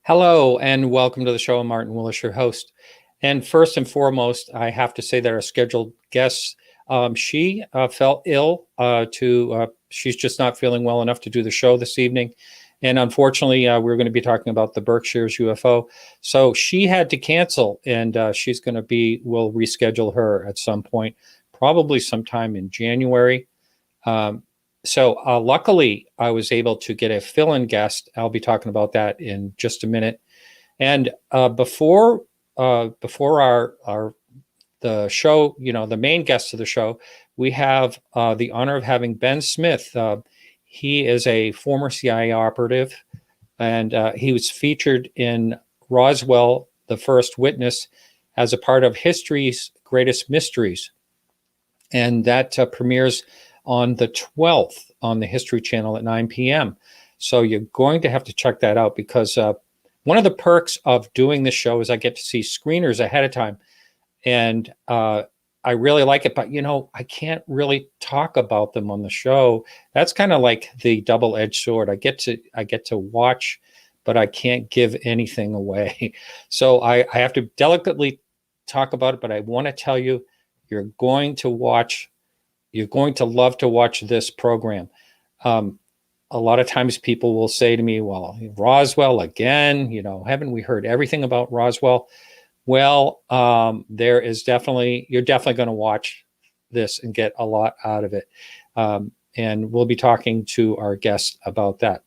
Hello and welcome to the show. I'm Martin Willis, your host. And first and foremost, I have to say that our scheduled guest, she fell ill. She's just not feeling well enough to do the show this evening. And unfortunately, we're going to be talking about the Berkshire's UFO. So she had to cancel, and we'll reschedule her at some point, probably sometime in January. Luckily, I was able to get a fill-in guest. I'll be talking about that in just a minute. And before the show, the main guest of the show, we have the honor of having Ben Smith. He is a former CIA operative, and he was featured in Roswell, The First Witness, as a part of History's Greatest Mysteries. And that premieres on the 12th on the History Channel at 9 p.m. So you're going to have to check that out because one of the perks of doing this show is I get to see screeners ahead of time. And I really like it, but I can't really talk about them on the show. That's kind of like the double-edged sword. I get to watch, but I can't give anything away. So I have to delicately talk about it, but I want to tell you, you're going to love to watch this program. A lot of times people will say to me, well, Roswell again, haven't we heard everything about Roswell? Well, you're definitely going to watch this and get a lot out of it. And we'll be talking to our guest about that.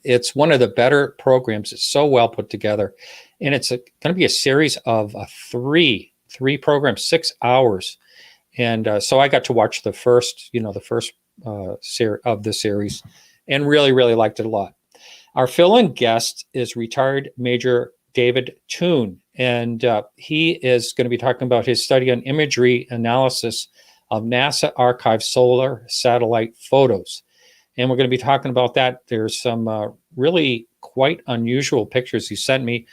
It's one of the better programs. It's so well put together. And it's going to be a series of three programs, 6 hours. And so I got to watch the first of the series and really, really liked it a lot. Our fill-in guest is retired Major David Toon, and he is going to be talking about his study on imagery analysis of NASA archived solar satellite photos. And we're going to be talking about that. There's some really quite unusual pictures he sent me.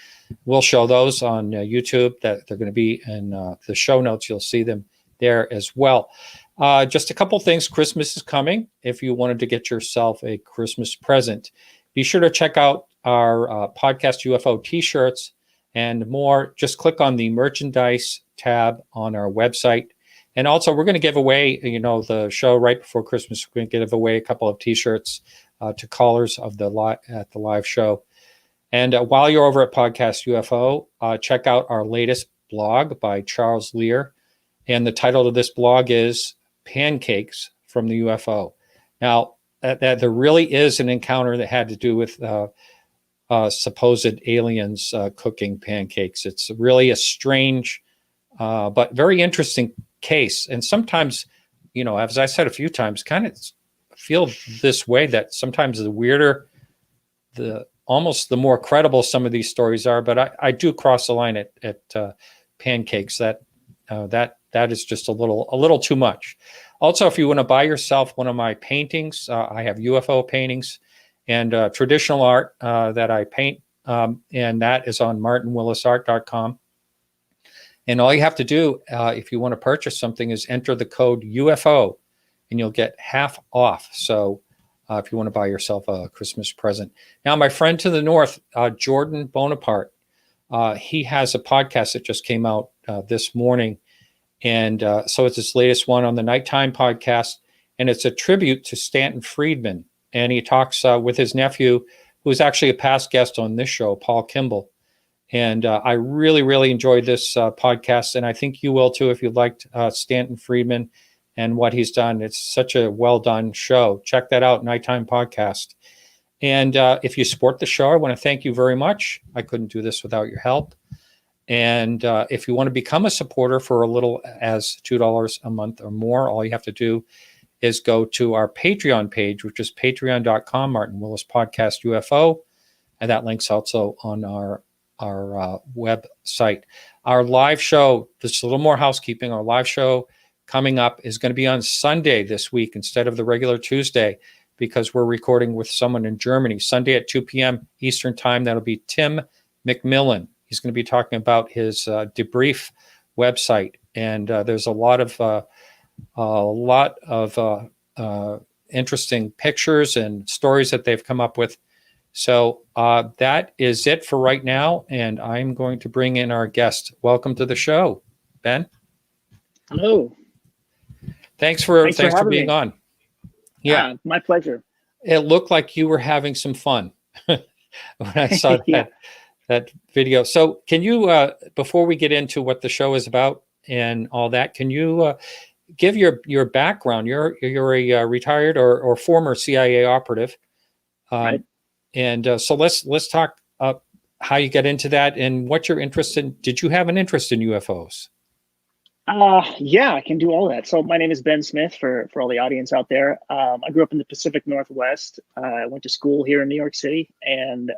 We'll show those on YouTube. That they're going to be in the show notes. You'll see them there as well. Just a couple things. Christmas is coming. If you wanted to get yourself a Christmas present, be sure to check out our podcast UFO t-shirts and more. Just click on the merchandise tab on our website. And also, we're going to give away, the show right before Christmas. We're going to give away a couple of t-shirts to callers of at the live show. And while you're over at Podcast UFO, check out our latest blog by Charles Lear. And the title of this blog is Pancakes from the UFO. Now, that there really is an encounter that had to do with supposed aliens cooking pancakes. It's really a strange but very interesting case. And sometimes, as I said a few times, kind of feel this way that sometimes the weirder, the more credible some of these stories are. But I do cross the line at pancakes. That is just a little too much. Also, if you want to buy yourself one of my paintings, I have UFO paintings and traditional art that I paint, and that is on martinwillisart.com. And all you have to do, if you want to purchase something, is enter the code UFO, and you'll get half off. So if you want to buy yourself a Christmas present. Now, my friend to the north, Jordan Bonaparte, he has a podcast that just came out this morning. And so it's his latest one on the Nighttime podcast. And it's a tribute to Stanton Friedman. And he talks with his nephew, who's actually a past guest on this show, Paul Kimball. And I really, really enjoyed this podcast. And I think you will too if you liked Stanton Friedman and what he's done. It's such a well done show. Check that out, Nighttime Podcast. And if you support the show, I want to thank you very much. I couldn't do this without your help. And if you want to become a supporter for a little as $2 a month or more, all you have to do is go to our Patreon page, which is patreon.com, Martin Willis Podcast UFO. And that link's also on our website. Our live show, this is a little more housekeeping. Our live show coming up is going to be on Sunday this week instead of the regular Tuesday, because we're recording with someone in Germany. Sunday at 2 p.m. Eastern Time, that'll be Tim McMillan. He's going to be talking about his debrief website, and there's a lot of interesting pictures and stories that they've come up with So that is it for right now, and I'm going to bring in our guest. Welcome to the show, Ben. Hello. Thanks for having being me. on. Yeah, My pleasure. it looked like you were having some fun when I saw Yeah. that video. So can you, before we get into what the show is about and all that, can you give your background? You're a retired or former CIA operative, Right. and so let's talk how you get into that and what you're interested in. Did you have an interest in UFOs? Yeah, I can do all that. So my name is Ben Smith for all the audience out there. I grew up in the Pacific Northwest. I went to school here in New York City, and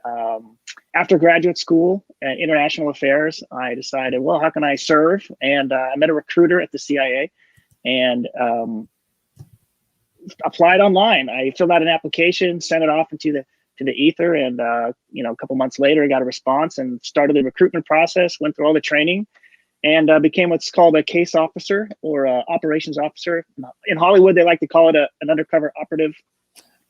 after graduate school and international affairs, I decided, well, how can I serve? And I met a recruiter at the CIA, and applied online. I filled out an application, sent it off into the ether, and a couple months later, I got a response and started the recruitment process. Went through all the training, and became what's called a case officer or operations officer. In Hollywood, they like to call it an undercover operative.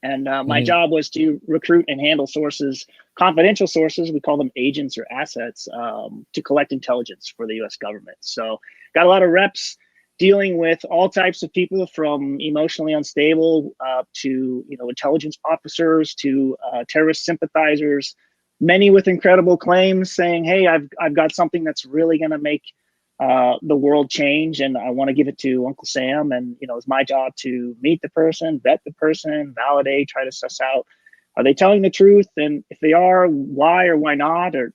And my job was to recruit and handle sources, confidential sources. We call them agents or assets, to collect intelligence for the U.S. government. So got a lot of reps dealing with all types of people, from emotionally unstable to intelligence officers to terrorist sympathizers, many with incredible claims saying, "Hey, I've got something that's really going to make the world change, and I want to give it to Uncle Sam." And it's my job to meet the person, vet the person, validate, try to suss out, are they telling the truth, and if they are, why or why not, or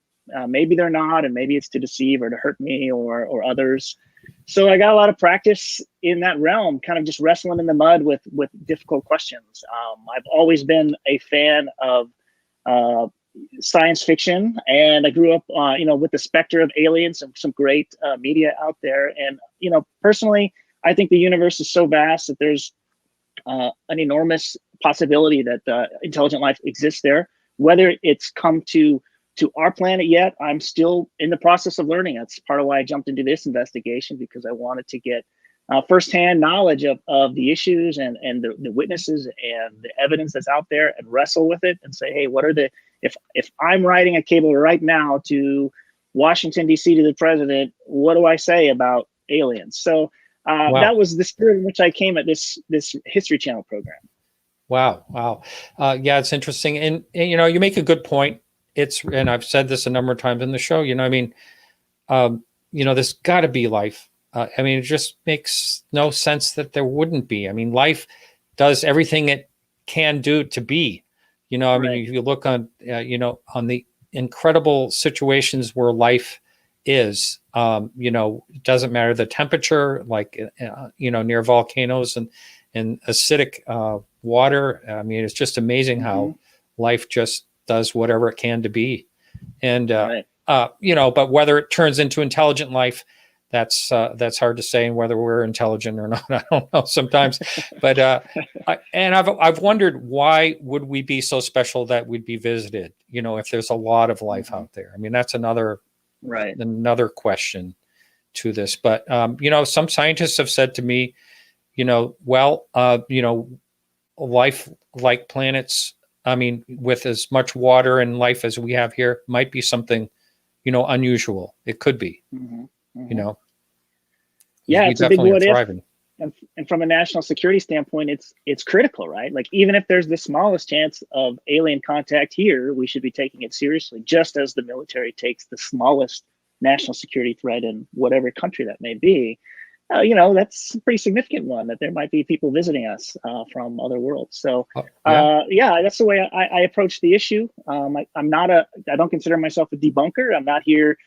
maybe they're not, and maybe it's to deceive or to hurt me or others. So I got a lot of practice in that realm, kind of just wrestling in the mud with difficult questions. I've always been a fan of science fiction, and I grew up with the specter of aliens and some great media out there. And personally, I think the universe is so vast that there's an enormous possibility that intelligent life exists there. Whether it's come to our planet yet, I'm still in the process of learning. That's part of why I jumped into this investigation, because I wanted to get firsthand knowledge of the issues and the witnesses and the evidence that's out there, and wrestle with it and say, hey, what are the, if I'm writing a cable right now to Washington, D.C., to the president, what do I say about aliens? So Wow. that was the spirit in which I came at this History Channel program. Wow. Yeah, it's interesting. And you make a good point. And I've said this a number of times in the show, there's got to be life. It just makes no sense that there wouldn't be. Life does everything it can do to be. Right. If you look on, on the incredible situations where life is, it doesn't matter the temperature, like, near volcanoes and acidic water. It's just amazing how life just does whatever it can to be. And, right. But whether it turns into intelligent life, that's hard to say, and whether we're intelligent or not, I don't know sometimes. But I've wondered, why would we be so special that we'd be visited? If there's a lot of life out there. That's another question to this. But some scientists have said to me, life like planets, with as much water and life as we have here, might be something, unusual. It could be. Yeah, we it's a big what if. Thriving. And from a national security standpoint, it's critical, right? Like, even if there's the smallest chance of alien contact here, we should be taking it seriously, just as the military takes the smallest national security threat in whatever country that may be. That's a pretty significant one, that there might be people visiting us from other worlds. So, that's the way I approach the issue. I don't consider myself a debunker. I'm not here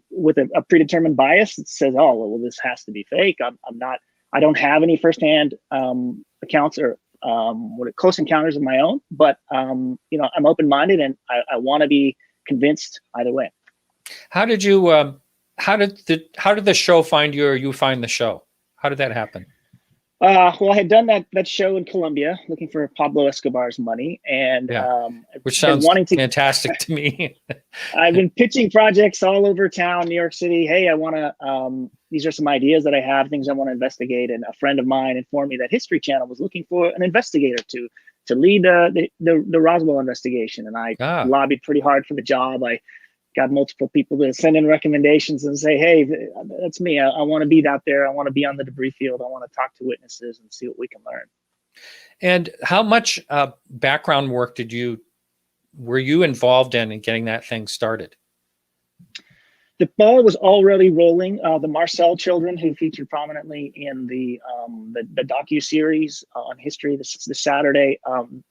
with a predetermined bias that says, oh, well, this has to be fake. I'm not. I don't have any firsthand accounts or close encounters of my own, but I'm open-minded, and I want to be convinced either way. How did you? How did the show find you, or you find the show? How did that happen? Well, I had done that show in Colombia, looking for Pablo Escobar's money, and which sounds fantastic to me. I've been pitching projects all over town, New York City. Hey, I want to. These are some ideas that I have, things I want to investigate. And a friend of mine informed me that History Channel was looking for an investigator to to lead the Roswell investigation, and I lobbied pretty hard for the job. I got multiple people to send in recommendations and say, hey, that's me. I want to be out there. I want to be on the debris field. I want to talk to witnesses and see what we can learn. And how much background work were you involved in getting that thing started? The ball was already rolling. The Marcel children, who featured prominently in the docu-series on history this Saturday,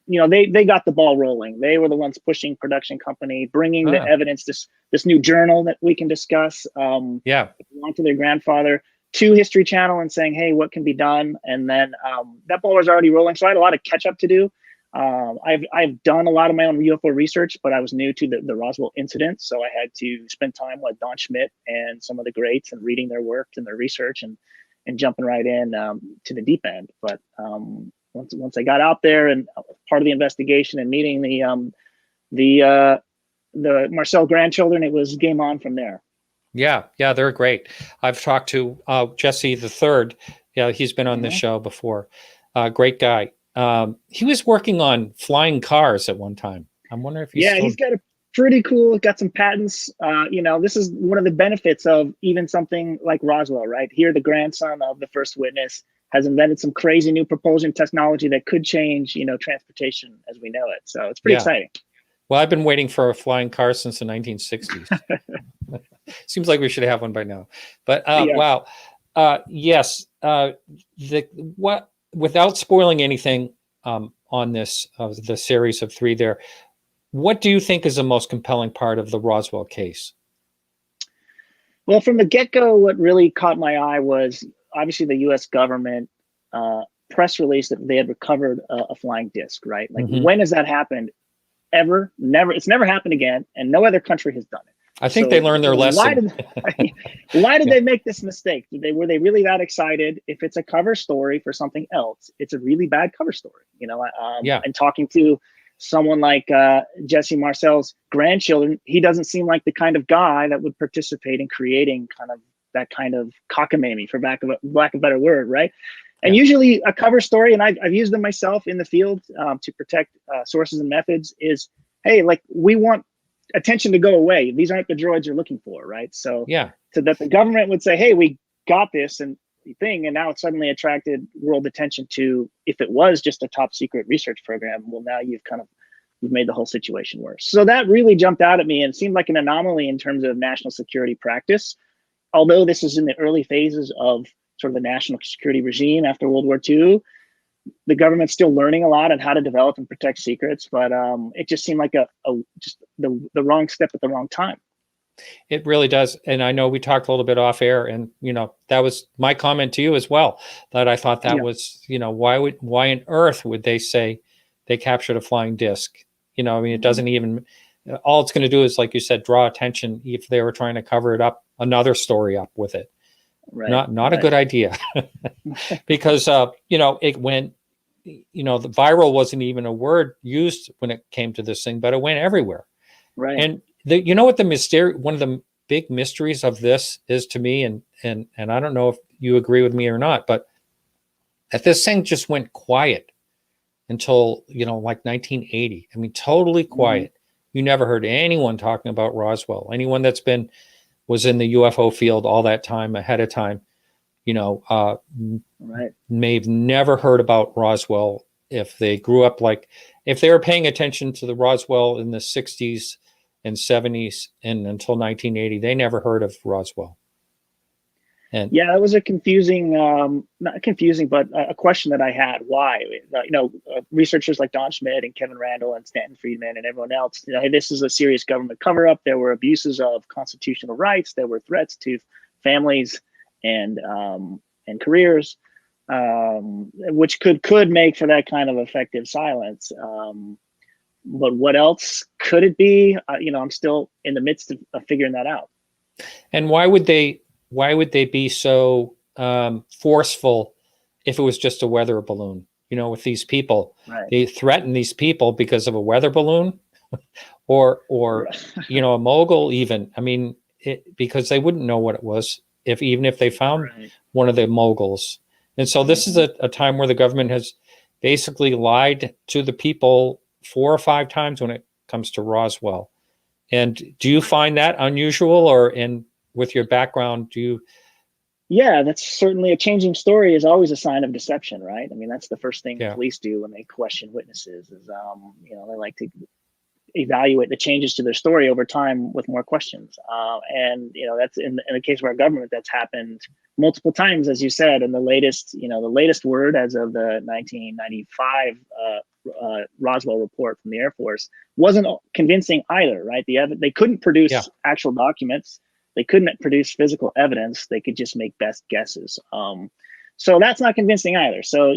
they got the ball rolling. They were the ones pushing production company, bringing the evidence, this new journal that we can discuss. Belonged to their grandfather, to History Channel, and saying, hey, what can be done? And then that ball was already rolling. So I had a lot of catch up to do. I've done a lot of my own UFO research, but I was new to the Roswell incident. So I had to spend time with Don Schmidt and some of the greats and reading their work and their research and jumping right in to the deep end. But once I got out there and part of the investigation and meeting the Marcel grandchildren, it was game on from there. Yeah, they're great. I've talked to Jesse the Third. Yeah, he's been on this show before. Great guy. He was working on flying cars at one time. I'm wondering if he's got a pretty cool, got some patents. This is one of the benefits of even something like Roswell, right? Here, the grandson of the first witness has invented some crazy new propulsion technology that could change, transportation as we know it. So it's pretty exciting. Well, I've been waiting for a flying car since the 1960s. Seems like we should have one by now. But wow. Yes. Without spoiling anything on this, the series of 3 there, what do you think is the most compelling part of the Roswell case? Well, from the get-go, what really caught my eye was obviously the U.S. government press release that they had recovered a flying disc, right? Like, when has that happened? Ever? Never. It's never happened again, and no other country has done it. I think they learned their lesson. Why did they make this mistake? Were they really that excited? If it's a cover story for something else, it's a really bad cover story. And talking to someone like Jesse Marcel's grandchildren, he doesn't seem like the kind of guy that would participate in creating that kind of cockamamie, for lack of a better word, right? And usually a cover story, and I've used them myself in the field to protect sources and methods, is, hey, like, we want attention to go away. These aren't the droids you're looking for, right? So that the government would say, hey, we got this and now it's suddenly attracted world attention to, if it was just a top secret research program, well, now you've made the whole situation worse. So that really jumped out at me and seemed like an anomaly in terms of national security practice. Although this is in the early phases of sort of the national security regime after World War II, the government's still learning a lot on how to develop and protect secrets, but it just seemed like just the wrong step at the wrong time. It really does. And I know we talked a little bit off air, and that was my comment to you as well, that I thought that was, why on earth would they say they captured a flying disc? It doesn't even, all it's going to do is, like you said, draw attention if they were trying to cover it up, another story up with it. Right. Not a good idea. Because it went, the viral wasn't even a word used when it came to this thing, but it went everywhere. Right. And what one of the big mysteries of this is to me, and I don't know if you agree with me or not, but that this thing just went quiet until like 1980. I mean, totally quiet. You never heard anyone talking about Roswell. Anyone that's was in the UFO field all that time ahead of time, may have never heard about Roswell. If they grew up, if they were paying attention to the Roswell in the 60s and 70s and until 1980, they never heard of Roswell. And that was a confusing, not confusing, but a question that I had. Why? Researchers like Don Schmidt and Kevin Randall and Stanton Friedman and everyone else, hey, this is a serious government cover-up. There were abuses of constitutional rights. There were threats to families and careers, which could make for that kind of effective silence. But what else could it be? I'm still in the midst of figuring that out. And why would they be so forceful if it was just a weather balloon? With these people, they threaten these people because of a weather balloon, or a mogul even. I mean, because they wouldn't know what it was even if they found one of the moguls. And so this is a time where the government has basically lied to the people 4 or 5 times when it comes to Roswell. And do you find that unusual, or with your background, do you? Yeah, that's certainly a changing story is always a sign of deception, right? I mean, that's the first thing police do when they question witnesses is, they like to evaluate the changes to their story over time with more questions. And, that's in the case of our government, that's happened multiple times, as you said. And the latest word as of the 1995 Roswell report from the Air Force wasn't convincing either, right? They couldn't produce actual documents. They couldn't produce physical evidence. They could just make best guesses. So that's not convincing either. So,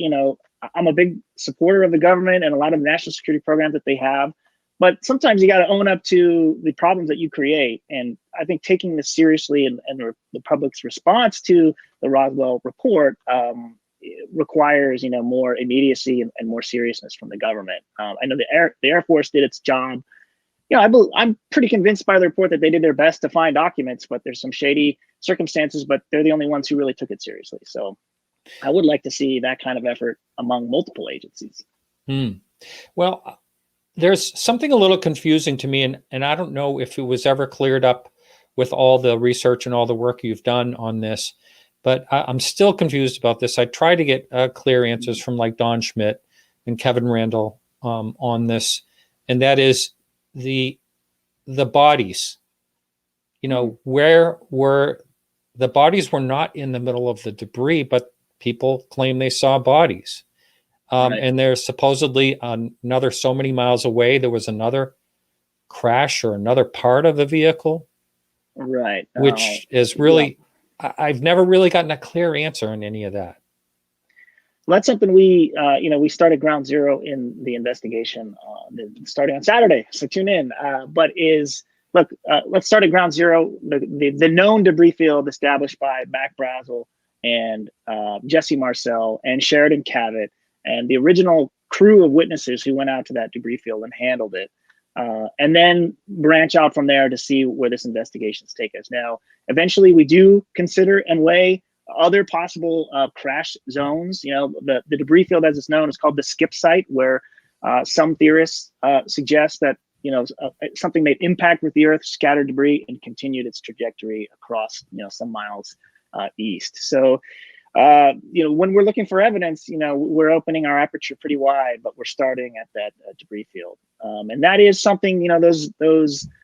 I'm a big supporter of the government and a lot of national security programs that they have. But sometimes you got to own up to the problems that you create. And I think taking this seriously and the public's response to the Roswell report requires, more immediacy and more seriousness from the government. I know the Air Force did its job. I'm pretty convinced by the report that they did their best to find documents, but there's some shady circumstances, but they're the only ones who really took it seriously. So I would like to see that kind of effort among multiple agencies. Well, there's something a little confusing to me, and I don't know if it was ever cleared up with all the research and all the work you've done on this, but I'm still confused about this. I try to get clear answers from like Don Schmidt and Kevin Randall on this, and that is the bodies. Where were the bodies? Were not in the middle of the debris, but people claim they saw bodies. Right. And there's supposedly another so many miles away, there was another crash or another part of the vehicle. Right. Which is really, I've never really gotten a clear answer on any of that. Well, that's something we started ground zero in the investigation starting on Saturday. So tune in. Let's start at ground zero. The known debris field established by Mac Brazel and Jesse Marcel and Sheridan Cavett and the original crew of witnesses who went out to that debris field and handled it, and then branch out from there to see where this investigations take us. Now, eventually we do consider and weigh other possible crash zones. The debris field, as it's known, is called the skip site, where some theorists suggest that something made impact with the Earth, scattered debris, and continued its trajectory across some miles east. So when we're looking for evidence, we're opening our aperture pretty wide, but we're starting at that debris field. And that is something, the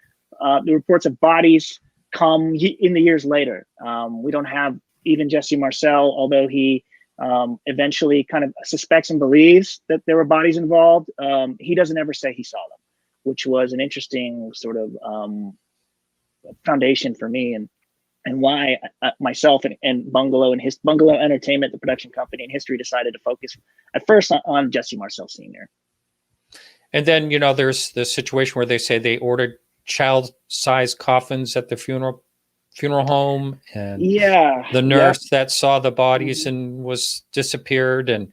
reports of bodies come in the years later. We don't have even Jesse Marcel, although he eventually kind of suspects and believes that there were bodies involved. He doesn't ever say he saw them, which was an interesting sort of foundation for me and why myself and Bungalow Entertainment, the production company, and History decided to focus at first on Jesse Marcel Sr. And then, there's the situation where they say they ordered child-sized coffins at the funeral home, and the nurse that saw the bodies and was disappeared, and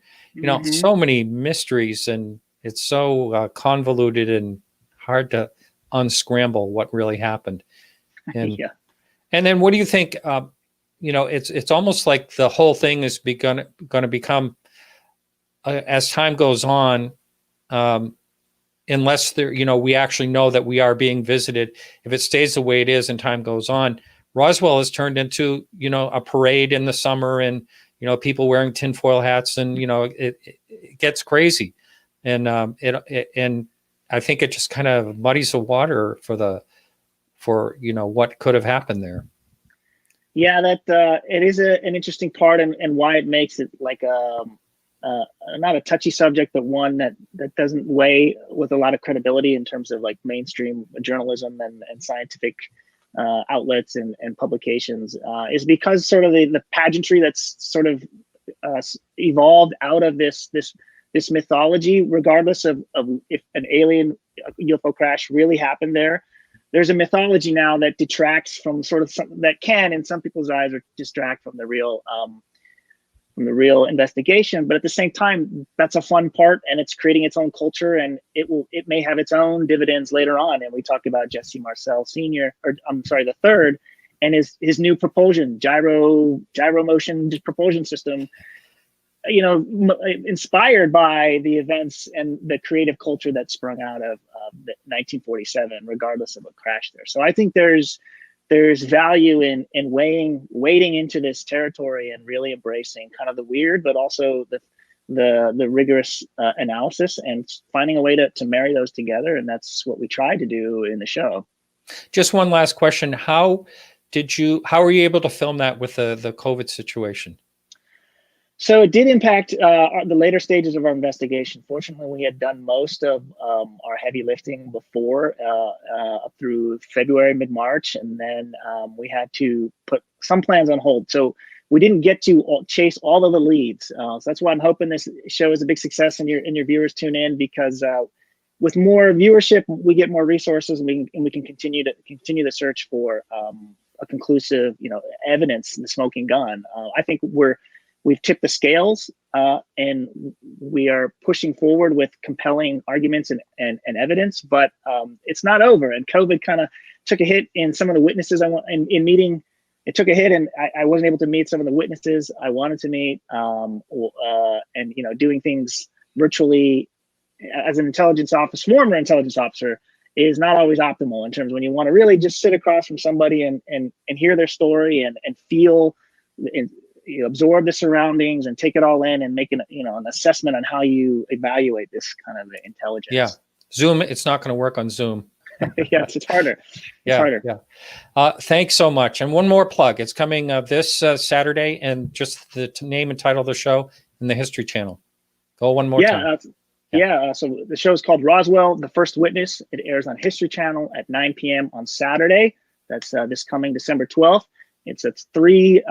so many mysteries, and it's so convoluted and hard to unscramble what really happened. And and then what do you think? It's almost like the whole thing is going to become, as time goes on, unless we actually know that we are being visited. If it stays the way it is and time goes on, Roswell has turned into a parade in the summer, and people wearing tinfoil hats, and it gets crazy, and and I think it just kind of muddies the water for what could have happened there. Yeah, that it is an interesting part, and why it makes it like not a touchy subject, but one that doesn't weigh with a lot of credibility in terms of like mainstream journalism and scientific outlets and publications, is because sort of the pageantry that's sort of evolved out of this mythology, regardless of if an alien UFO crash really happened there. There's a mythology now that detracts from sort of something that can, in some people's eyes, or distract from the real investigation. But at the same time, that's a fun part, and it's creating its own culture, and it may have its own dividends later on. And we talked about Jesse Marcel Sr., or I'm sorry, the third, and his new propulsion gyro motion propulsion system. inspired by the events and the creative culture that sprung out of 1947, regardless of what crashed there. So I think there's value in wading into this territory and really embracing kind of the weird, but also the rigorous analysis, and finding a way to marry those together. And that's what we tried to do in the show. Just one last question. How were you able to film that with the COVID situation? So it did impact the later stages of our investigation. Fortunately, we had done most of our heavy lifting before, up through February, mid-March, and then we had to put some plans on hold. So we didn't get to chase all of the leads. So that's why I'm hoping this show is a big success and your viewers tune in, because with more viewership, we get more resources, and we can continue the search for a conclusive, evidence, the smoking gun. I think we've tipped the scales, and we are pushing forward with compelling arguments and evidence, but it's not over. And COVID kind of took a hit in some of the witnesses in meeting. It took a hit, and I wasn't able to meet some of the witnesses I wanted to meet, and doing things virtually as an former intelligence officer, is not always optimal in terms of when you want to really just sit across from somebody and hear their story and feel and absorb the surroundings and take it all in and make an assessment on how you evaluate this kind of intelligence. Yeah, Zoom. It's not going to work on Zoom. Yes, it's harder. It's harder. Yeah. Thanks so much. And one more plug. It's coming this Saturday, and just the name and title of the show and the History Channel. Go one more time. So the show is called Roswell, The First Witness. It airs on History Channel at 9 p.m. on Saturday. That's this coming December 12th. It's three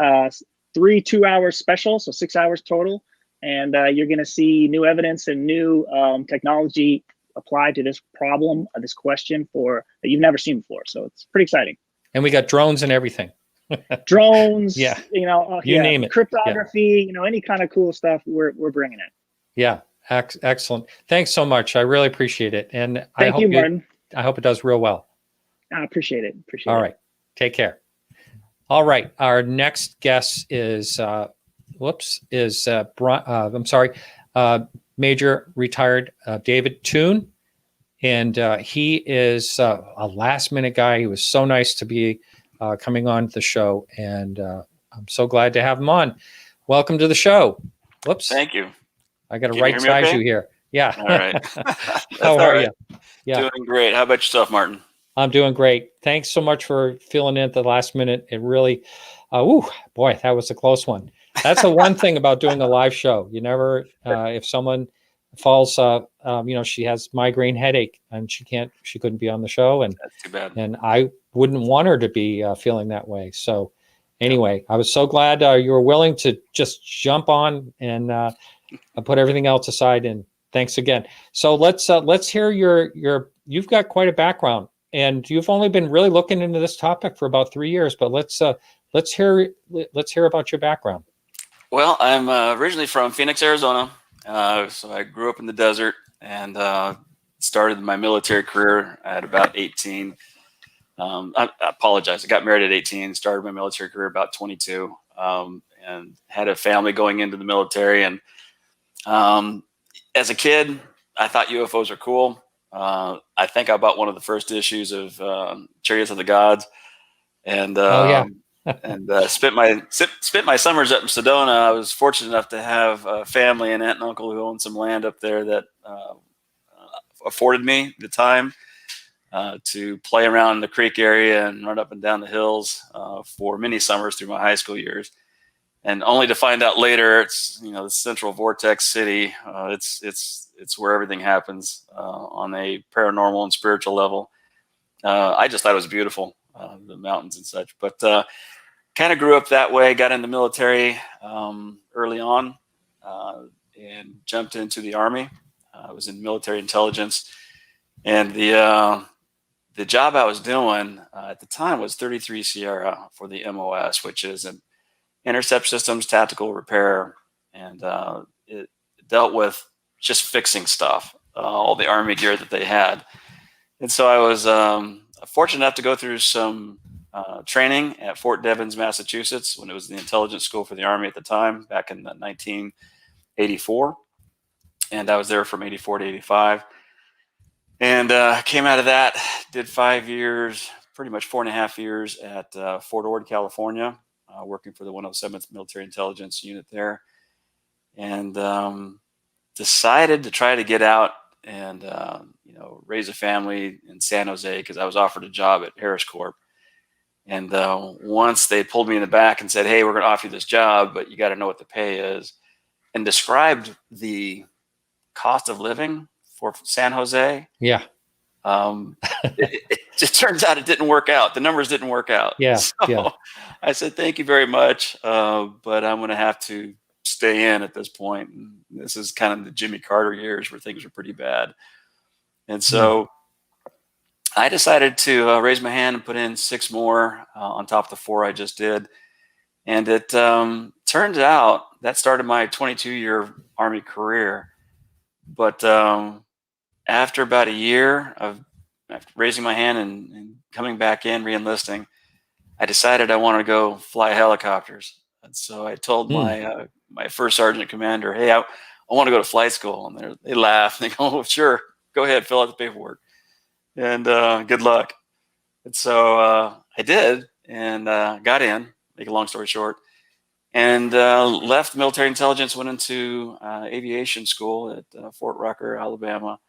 2-hour specials, so 6 hours total. And you're going to see new evidence and new technology applied to this problem, this question that you've never seen before. So it's pretty exciting. And we got drones and everything. Drones, you name it. Cryptography, any kind of cool stuff, we're bringing it. Yeah, excellent. Thanks so much. I really appreciate it. And Thank you, Martin. I hope it does real well. I appreciate it. All right. Take care. All right. Our next guest is Major retired David Toon. And he is a last minute guy. He was so nice to be coming on the show. And I'm so glad to have him on. Welcome to the show. Whoops. Thank you. I got to right size you here. Yeah. All right. How are you? Yeah. Doing great. How about yourself, Martin? I'm doing great. Thanks so much for filling in at the last minute. It really, boy, that was a close one. That's the one thing about doing a live show. You never, if someone falls, she has migraine headache and she couldn't be on the show. And that's too bad. And I wouldn't want her to be feeling that way. So anyway, I was so glad you were willing to just jump on and put everything else aside. And thanks again. So let's hear you've got quite a background, and you've only been really looking into this topic for about 3 years, but let's hear about your background. Well, I'm originally from Phoenix, Arizona. So I grew up in the desert and started my military career at about 18. I apologize. I got married at 18, started my military career about 22, and had a family going into the military. And as a kid, I thought UFOs were cool. I think I bought one of the first issues of Chariots of the Gods, and spent my summers up in Sedona. I was fortunate enough to have a family, an aunt and uncle who owned some land up there that afforded me the time to play around in the creek area and run up and down the hills for many summers through my high school years. And only to find out later, it's the central vortex city. It's where everything happens on a paranormal and spiritual level. I just thought it was beautiful, the mountains and such. But kind of grew up that way. Got in the military early on and jumped into the Army. I was in military intelligence, and the job I was doing at the time was 33 Sierra for the MOS, which is an intercept systems tactical repair, and it dealt with just fixing stuff, all the Army gear that they had. And so I was fortunate enough to go through some training at Fort Devens, Massachusetts, when it was the intelligence school for the Army at the time, back in the '84, and I was there from '84 to '85. And came out of that, did 5 years, pretty much 4.5 years at Fort Ord, California, working for the 107th Military Intelligence Unit there, and decided to try to get out and raise a family in San Jose, because I was offered a job at Harris Corp. And once they pulled me in the back and said, "Hey, we're going to offer you this job, but you got to know what the pay is," and described the cost of living for San Jose. Yeah. It just turns out it didn't work out. The numbers didn't work out. Yeah. So Yeah. I said, "Thank you very much, but I'm going to have to stay in at this point." And this is kind of the Jimmy Carter years where things were pretty bad. And so I decided to raise my hand and put in 6 more on top of the 4 I just did. And it turns out that started my 22-year Army career. But after about a year of raising my hand and coming back in, re-enlisting, I decided I want to go fly helicopters. And so I told my first sergeant commander, "Hey, I want to go to flight school." And they laugh and they go, "Oh, sure, go ahead, fill out the paperwork, and good luck." And so I did, and got in, make a long story short, and left military intelligence, went into aviation school at Fort Rucker, Alabama.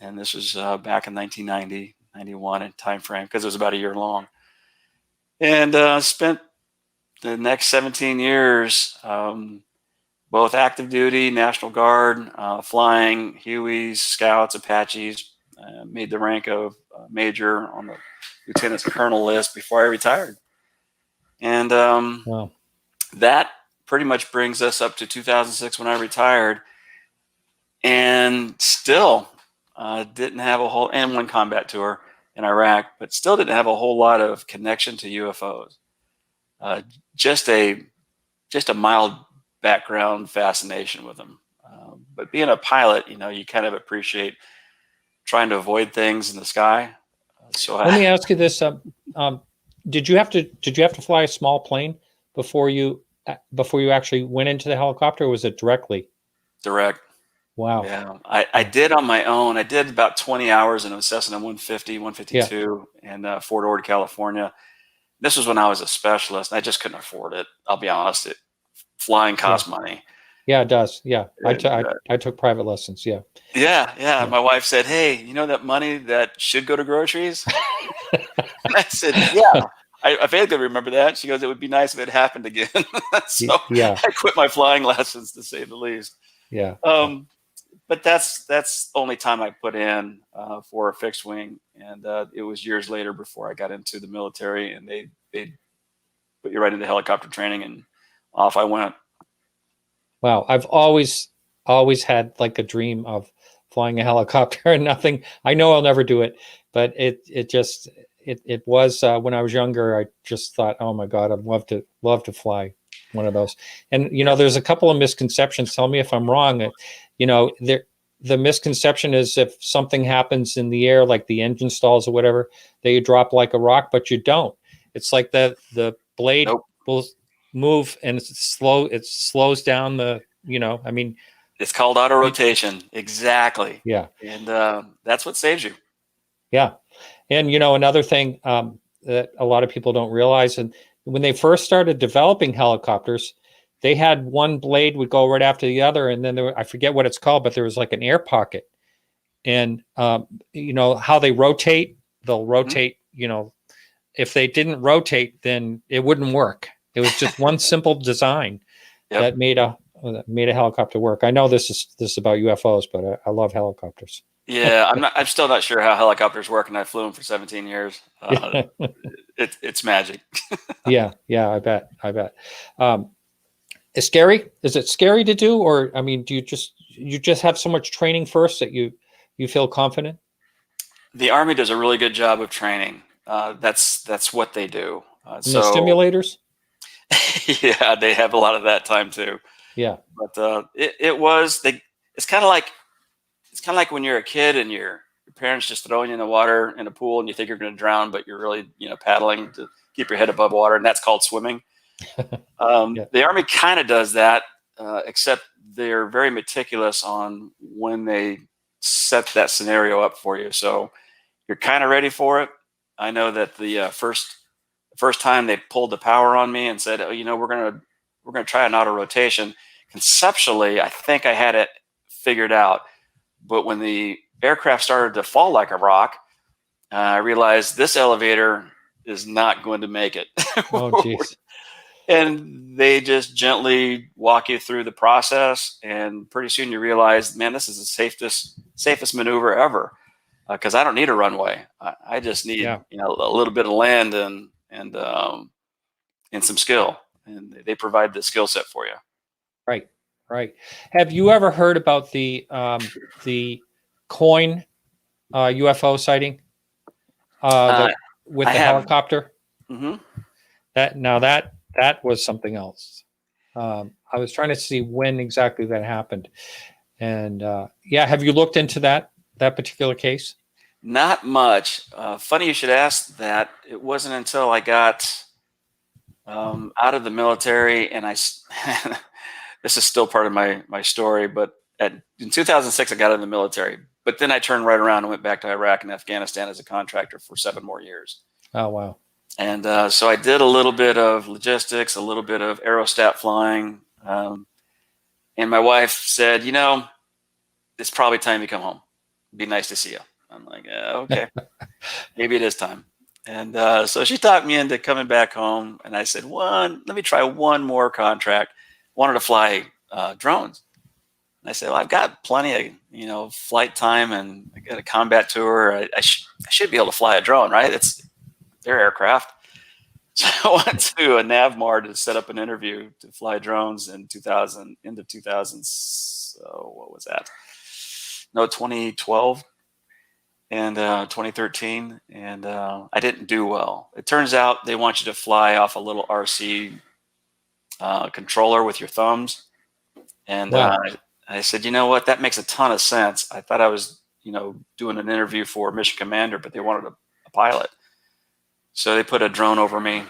And this was back in 1990, 91 in time frame, because it was about a year long. And spent the next 17 years, both active duty, National Guard, flying Hueys, Scouts, Apaches, made the rank of major on the lieutenant's colonel list before I retired. And Wow. that pretty much brings us up to 2006 when I retired, and still didn't have a whole, and one combat tour in Iraq, but still didn't have a whole lot of connection to UFOs. Just a mild background fascination with them. But being a pilot, you kind of appreciate trying to avoid things in the sky. So Let me ask you this: did you have to fly a small plane before you actually went into the helicopter, or was it directly? Direct. Wow. Yeah, I did on my own. I did about 20 hours in a Cessna 150, 152 in Fort Ord, California. This was when I was a specialist. I just couldn't afford it. I'll be honest. Flying costs money. Yeah, it does. Yeah, And, I took private lessons. Yeah. Yeah. My wife said, "Hey, you know that money that should go to groceries?" And I said, "Yeah." I vaguely remember that. She goes, "It would be nice if it happened again." So Yeah. I quit my flying lessons, to say the least. Yeah. But that's the only time I put in for a fixed wing, and it was years later before I got into the military, and they put you right into helicopter training, and off I went. Wow. I've always had like a dream of flying a helicopter, and nothing. I know I'll never do it, but it was when I was younger. I just thought, oh my God, I'd love to fly one of those. And there's a couple of misconceptions. Tell me if I'm wrong. The misconception is if something happens in the air, like the engine stalls or whatever, that you drop like a rock, but you don't. It's like the blade will move and it slows down it's called auto rotation. Exactly. Yeah. And that's what saves you. Yeah. And another thing that a lot of people don't realize, and when they first started developing helicopters, they had one blade would go right after the other, and then I forget what it's called, but there was like an air pocket. And how they rotate, they'll rotate. If they didn't rotate, then it wouldn't work. It was just one simple design that made a helicopter work. I know this is about UFOs, but I love helicopters. Yeah, I'm still not sure how helicopters work, and I flew them for 17 years. It's magic. Yeah, I bet. It's scary. Is it scary to do, or do you just have so much training first that you feel confident? The Army does a really good job of training. That's what they do. The simulators. Yeah, they have a lot of that time too. Yeah, but it's kind of like when you're a kid and your parents just throw you in the water in a pool and you think you're going to drown, but you're really paddling to keep your head above water, and that's called swimming. The Army kind of does that, except they're very meticulous on when they set that scenario up for you. So you're kind of ready for it. I know that the first time they pulled the power on me and said, oh, we're gonna try an auto rotation. Conceptually, I think I had it figured out, but when the aircraft started to fall like a rock, I realized this elevator is not going to make it. Oh, geez. And they just gently walk you through the process, and pretty soon you realize, man, this is the safest maneuver ever, because I don't need a runway. I just need a little bit of land and some skill, and they provide the skill set for you. Right. Have you ever heard about the coin UFO sighting with the helicopter? Mm-hmm. That was something else. I was trying to see when exactly that happened, and have you looked into that particular case? Not much. Funny you should ask that. It wasn't until I got out of the military, and this is still part of my story, but in 2006 I got in the military, but then I turned right around and went back to Iraq and Afghanistan as a contractor for 7 more years. Oh, wow. And so I did a little bit of logistics, a little bit of aerostat flying. And my wife said, it's probably time you come home. It'd be nice to see you. I'm like, okay, maybe it is time. And so she talked me into coming back home. And I said, let me try one more contract. Wanted to fly drones. And I said, well, I've got plenty of, flight time, and I got a combat tour. I should be able to fly a drone, right? It's their aircraft. So I went to a NAVMAR to set up an interview to fly drones in 2000, into 2000. So what was that? No, 2012 and 2013. And I didn't do well. It turns out they want you to fly off a little RC controller with your thumbs. And wow. I said, you know what? That makes a ton of sense. I thought I was, doing an interview for mission commander, but they wanted a pilot. So they put a drone over me,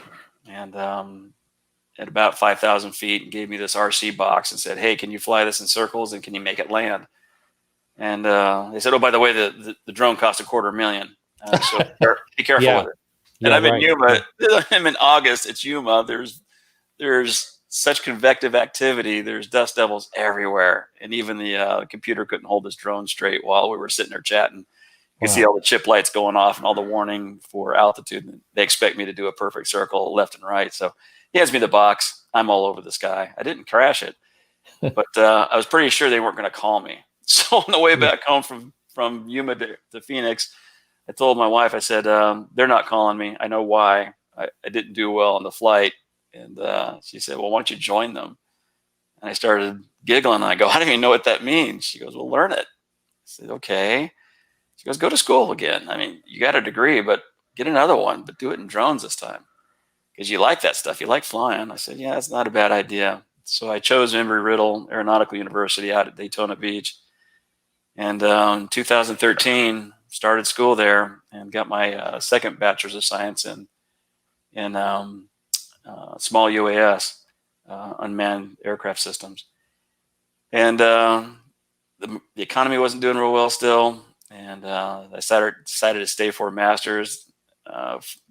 and at about 5,000 feet, and gave me this RC box and said, hey, can you fly this in circles, and can you make it land? And they said, oh, by the way, the drone cost $250,000. So be careful with it. And I'm in Yuma. I'm in August. It's Yuma. There's such convective activity. There's dust devils everywhere. And even the computer couldn't hold this drone straight while we were sitting there chatting. You can see all the chip lights going off and all the warning for altitude. And they expect me to do a perfect circle left and right. So he hands me the box. I'm all over the sky. I didn't crash it, but I was pretty sure they weren't going to call me. So on the way back home from Yuma to Phoenix, I told my wife, I said, they're not calling me. I know why. I didn't do well on the flight. And she said, well, why don't you join them? And I started giggling. And I go, I don't even know what that means. She goes, well, learn it. I said, okay. She goes, go to school again. I mean, you got a degree, but get another one, but do it in drones this time. Because you like that stuff. You like flying. I said, yeah, it's not a bad idea. So I chose Embry-Riddle Aeronautical University out at Daytona Beach. And in 2013, started school there and got my second bachelor's of science in small UAS, unmanned aircraft systems. And the economy wasn't doing real well still. And I decided to stay for a master's,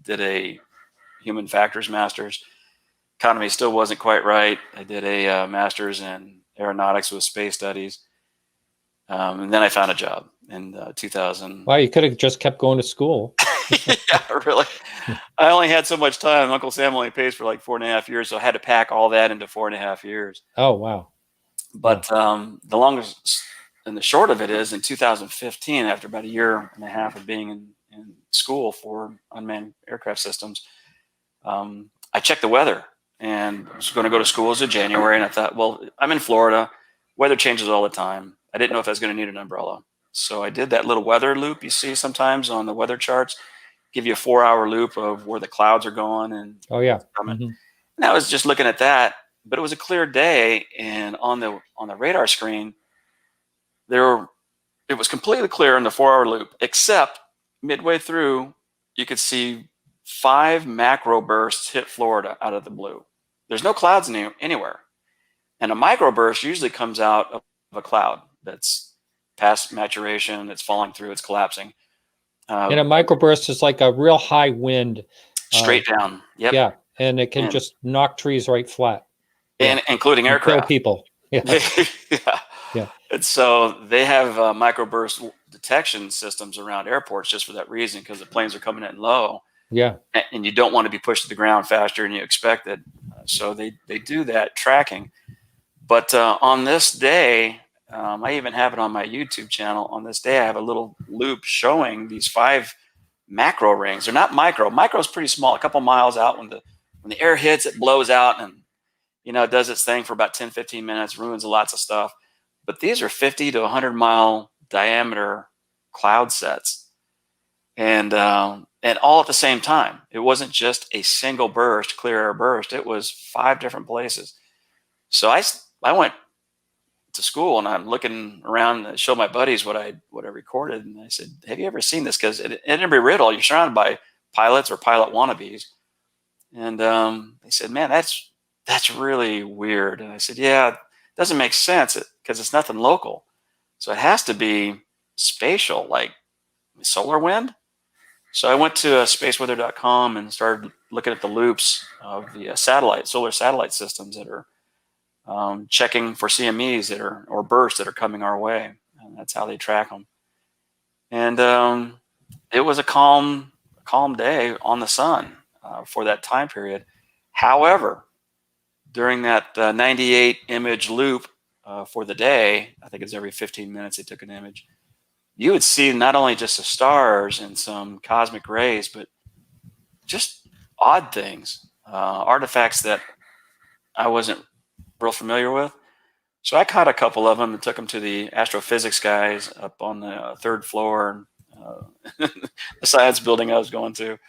did a human factors master's. Economy still wasn't quite right. I did a master's in aeronautics with space studies. And then I found a job in 2000. Wow, you could have just kept going to school. Yeah, really. I only had so much time. Uncle Sam only pays for like 4.5 years, so I had to pack all that into 4.5 years. Oh, wow. But the longest and the short of it is, in 2015, after about 1.5 years of being in school for unmanned aircraft systems, I checked the weather, and I was going to go to school as of January. And I thought, well, I'm in Florida. Weather changes all the time. I didn't know if I was going to need an umbrella. So I did that little weather loop you see sometimes on the weather charts, give you a 4-hour loop of where the clouds are going. And oh, yeah. Mm-hmm. And I was just looking at that, but it was a clear day. And on the radar screen, it was completely clear in the 4-hour loop, except midway through, you could see 5 macro bursts hit Florida out of the blue. There's no clouds anywhere. And a microburst usually comes out of a cloud that's past maturation, it's falling through, it's collapsing. And a microburst is like a real high wind. Straight down. Yep. Yeah. And it can And- just knock trees right flat. And including And kill aircraft. people. Yeah. Yeah. Yeah. And so they have microburst detection systems around airports just for that reason, because the planes are coming in low. Yeah. And you don't want to be pushed to the ground faster than you expected. So they do that tracking. But on this day, I even have it on my YouTube channel. On this day, I have a little loop showing these 5 macro rings. They're not micro. Micro is pretty small, a couple miles out. When the air hits, it blows out and it does its thing for about 10, 15 minutes, ruins lots of stuff. But these are 50 to 100 mile diameter cloud sets, and all at the same time. It wasn't just a single burst, clear air burst. It was 5 different places. So I went to school and I'm looking around and show my buddies what I recorded, and I said, "Have you ever seen this?" Because at Embry-Riddle, you're surrounded by pilots or pilot wannabes, and they said, "Man, that's really weird." And I said, "Yeah, it doesn't make sense because it's nothing local, so it has to be spatial, like solar wind." So I went to spaceweather.com and started looking at the loops of the solar satellite systems that are checking for CMEs or bursts that are coming our way, and that's how they track them. And it was a calm day on the sun for that time period. However, during that 98 image loop for the day, I think it's every 15 minutes they took an image, you would see not only just the stars and some cosmic rays, but just odd things, artifacts that I wasn't real familiar with. So I caught a couple of them and took them to the astrophysics guys up on the 3rd floor, the science building I was going to,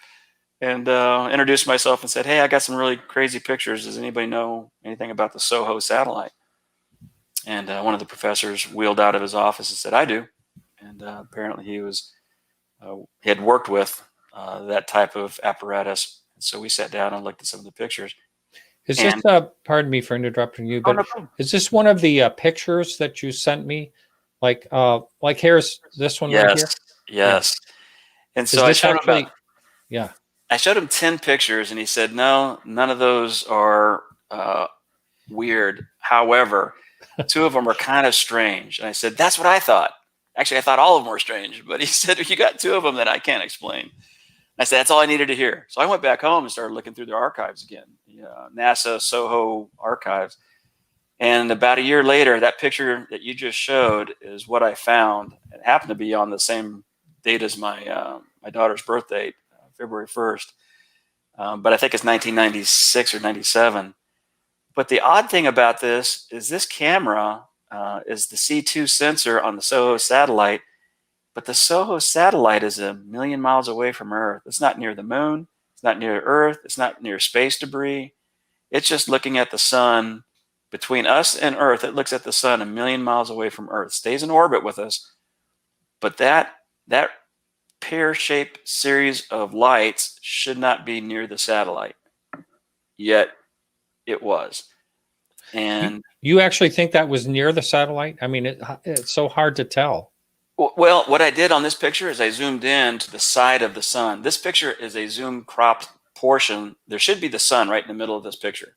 and introduced myself and said, "Hey, I got some really crazy pictures. Does anybody know anything about the SOHO satellite?" And one of the professors wheeled out of his office and said, "I do." And apparently he had worked with that type of apparatus. So we sat down and looked at some of the pictures. Is this, pardon me for interrupting you, but is this one of the pictures that you sent me? Like here's this one right here? Yes. And so I showed him I showed him 10 pictures and he said, "No, none of those are weird. However, 2 of them are kind of strange." And I said, "That's what I thought. Actually, I thought all of them were strange." But he said, "You got 2 of them that I can't explain." I said, "That's all I needed to hear." So I went back home and started looking through the archives again, NASA SOHO archives. And about a year later, that picture that you just showed is what I found. It happened to be on the same date as my daughter's birth date, February 1st. But I think it's 1996 or 97. But the odd thing about this camera is the C2 sensor on the SOHO satellite. But the SOHO satellite is 1,000,000 miles away from Earth. It's not near the moon. It's not near Earth. It's not near space debris. It's just looking at the sun. Between us and Earth, it looks at the sun 1,000,000 miles away from Earth. Stays in orbit with us. But that pear-shaped series of lights should not be near the satellite. Yet it was. And you actually think that was near the satellite? I mean, it's so hard to tell. Well, what I did on this picture is I zoomed in to the side of the sun. This picture is a zoom cropped portion. There should be the sun right in the middle of this picture.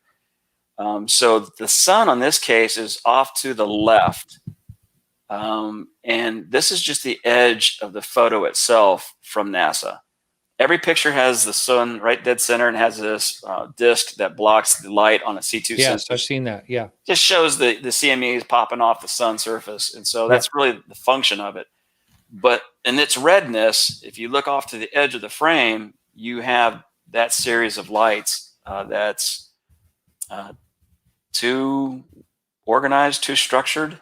So the sun on this case is off to the left. And this is just the edge of the photo itself from NASA. Every picture has the sun right dead center and has this disc that blocks the light on a C2 yes, sensor. I've seen that. Yeah. Just shows the CMEs popping off the sun surface. And so that's really the function of it. But in its redness, if you look off to the edge of the frame, you have that series of lights that's too organized, too structured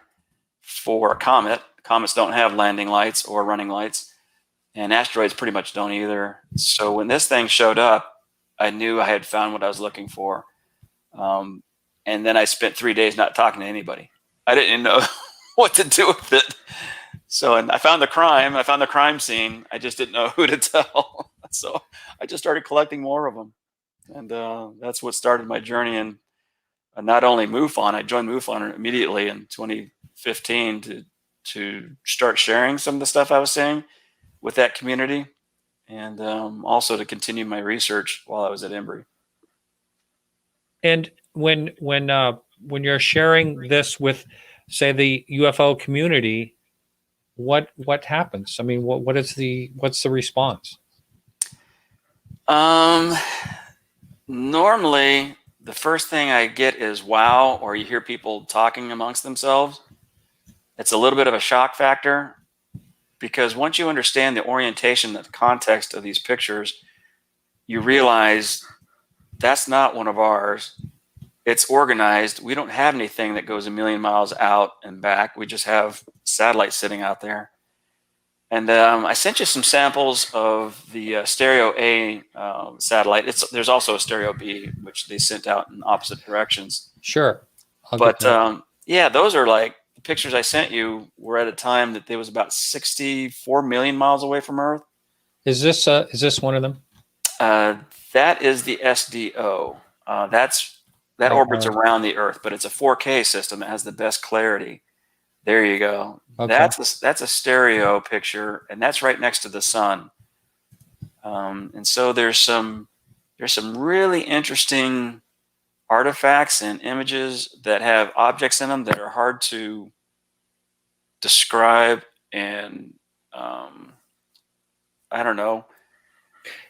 for a comet. Comets don't have landing lights or running lights, and asteroids pretty much don't either. So when this thing showed up, I knew I had found what I was looking for. And then I spent 3 days not talking to anybody. I didn't know what to do with it. So, and I found the crime scene. I just didn't know who to tell. So I just started collecting more of them. And that's what started my journey in not only MUFON, I joined MUFON immediately in 2015 to start sharing some of the stuff I was seeing with that community, and also to continue my research while I was at Embry. And when you're sharing this with, say, the UFO community, what happens? I mean, what's the response? Normally, the first thing I get is wow, or you hear people talking amongst themselves. It's a little bit of a shock factor, because once you understand the orientation, the context of these pictures, you realize that's not one of ours. It's organized. We don't have anything that goes a million miles out and back. We just have satellites sitting out there. And I sent you some samples of the Stereo A satellite. There's also a Stereo B, which they sent out in opposite directions. Sure. But yeah, those are like the pictures I sent you were at a time that they was about 64 million miles away from Earth. Is this one of them? That is the SDO. That orbits around the Earth, but it's a 4K system. It has the best clarity. There you go. Okay. That's a stereo picture, and that's right next to the sun. And so there's some really interesting artifacts and images that have objects in them that are hard to describe, and I don't know.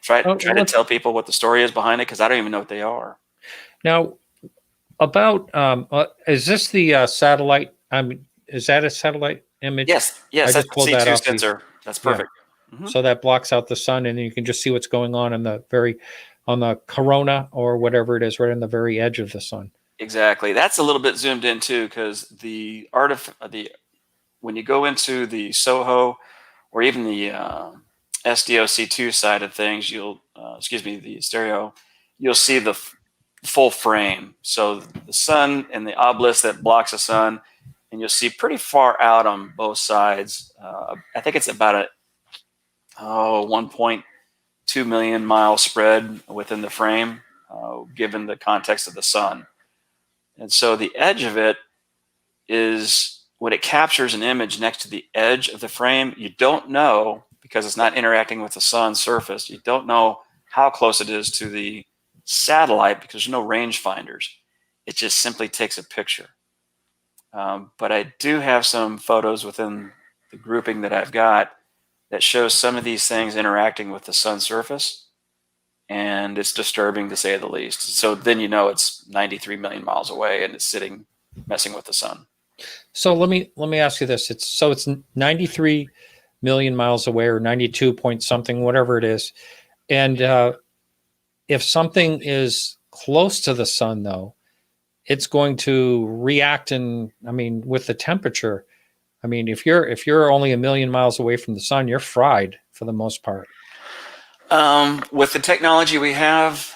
Try to tell people what the story is behind it, because I don't even know what they are. Now, about is this the satellite? Is that a satellite image? Yes, I just pulled that off. Sensor. That's perfect. Yeah. Mm-hmm. So that blocks out the sun, and you can just see what's going on on the corona or whatever it is, right on the very edge of the sun. Exactly. That's a little bit zoomed in too, because when you go into the SOHO or even the SDOC2 side of things, the stereo, you'll see the full frame. So the sun and the obelisk that blocks the sun, and you'll see pretty far out on both sides. I think it's about 1.2 million mile spread within the frame, given the context of the sun. And so the edge of it is, when it captures an image next to the edge of the frame, you don't know, because it's not interacting with the sun's surface, you don't know how close it is to the satellite, because there's no rangefinders. It just simply takes a picture. But I do have some photos within the grouping that I've got that shows some of these things interacting with the sun's surface, and it's disturbing, to say the least. So then you know it's 93 million miles away, and it's messing with the sun. So let me ask you this: it's 93 million miles away, or 92 point something, whatever it is, and if something is close to the sun, though, it's going to react, and with the temperature. If you're only a million miles away from the sun, you're fried for the most part. With the technology we have,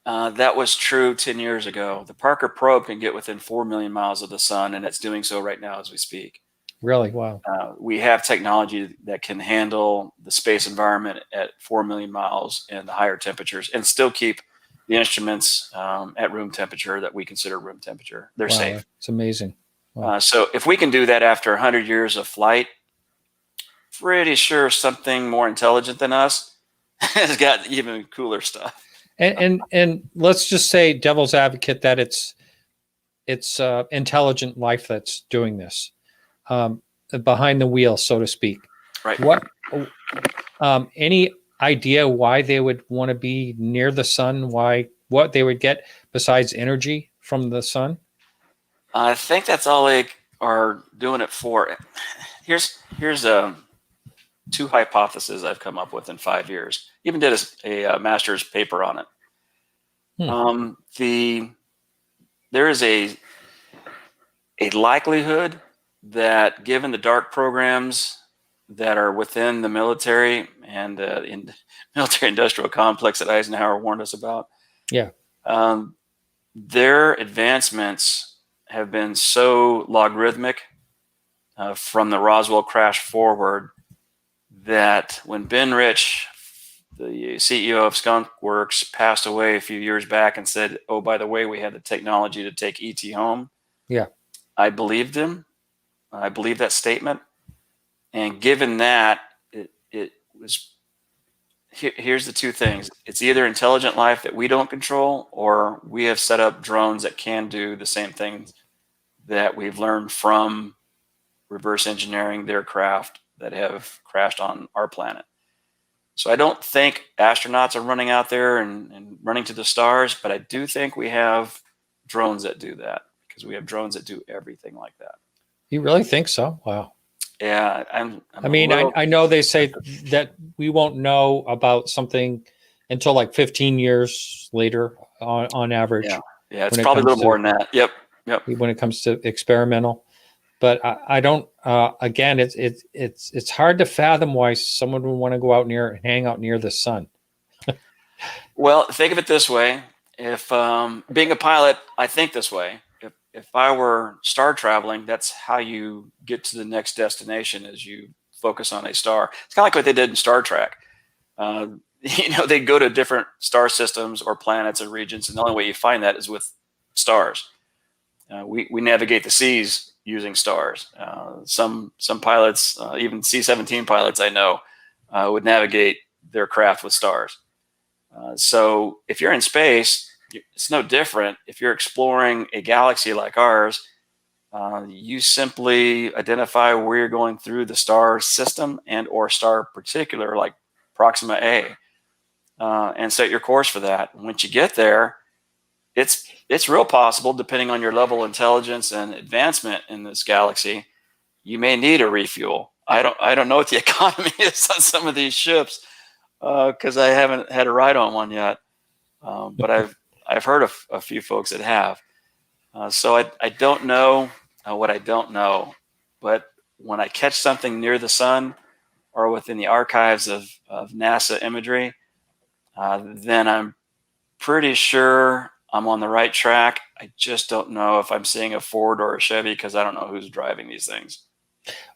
that was true 10 years ago. The Parker probe can get within 4 million miles of the sun, and it's doing so right now as we speak. Really? Wow. We have technology that can handle the space environment at 4 million miles and the higher temperatures, and still keep the instruments at room temperature that we consider room temperature. They're safe. It's amazing. Wow. So if we can do that after 100 years of flight, pretty sure something more intelligent than us has got even cooler stuff. And let's just say, devil's advocate, that it's intelligent life that's doing this, behind the wheel, so to speak. Right. What? Any idea why they would want to be near the sun? What they would get besides energy from the sun? I think that's all they are doing it for. Here's two hypotheses I've come up with in 5 years. Even did a master's paper on it. There is a likelihood that, given the dark programs that are within the military and in military industrial complex that Eisenhower warned us about, their advancements have been so logarithmic from the Roswell crash forward, that when Ben Rich CEO of Skunk Works passed away a few years back and said, "Oh, by the way, we had the technology to take ET home." Yeah. I believed him. I believe that statement. And given that, it was, here's the two things. It's either intelligent life that we don't control, or we have set up drones that can do the same things that we've learned from reverse engineering their craft that have crashed on our planet. So I don't think astronauts are running out there and running to the stars, but I do think we have drones that do that, because we have drones that do everything like that. You really think so? Wow. Yeah, I mean, I know they say that we won't know about something until like 15 years later on average. Yeah, it's probably a little more than that. Yep. When it comes to experimental. But I don't. Again, it's hard to fathom why someone would want to go out near and hang out near the sun. Well, think of it this way: if being a pilot, I think this way. If I were star traveling, that's how you get to the next destination, is you focus on a star. It's kind of like what they did in Star Trek. They go to different star systems or planets or regions, and the only way you find that is with stars. We navigate the seas using stars. Some pilots, even C-17 pilots I know, would navigate their craft with stars. So if you're in space, it's no different. If you're exploring a galaxy like ours, you simply identify where you're going through the star system and or star particular, like Proxima A, and set your course for that. And once you get there, it's real possible, depending on your level of intelligence and advancement in this galaxy, you may need a refuel. I don't know what the economy is on some of these ships, because I haven't had a ride on one yet, but I've heard of a few folks that have. So I don't know what I don't know, but when I catch something near the sun or within the archives of NASA imagery, then I'm pretty sure I'm on the right track. I just don't know if I'm seeing a Ford or a Chevy, because I don't know who's driving these things.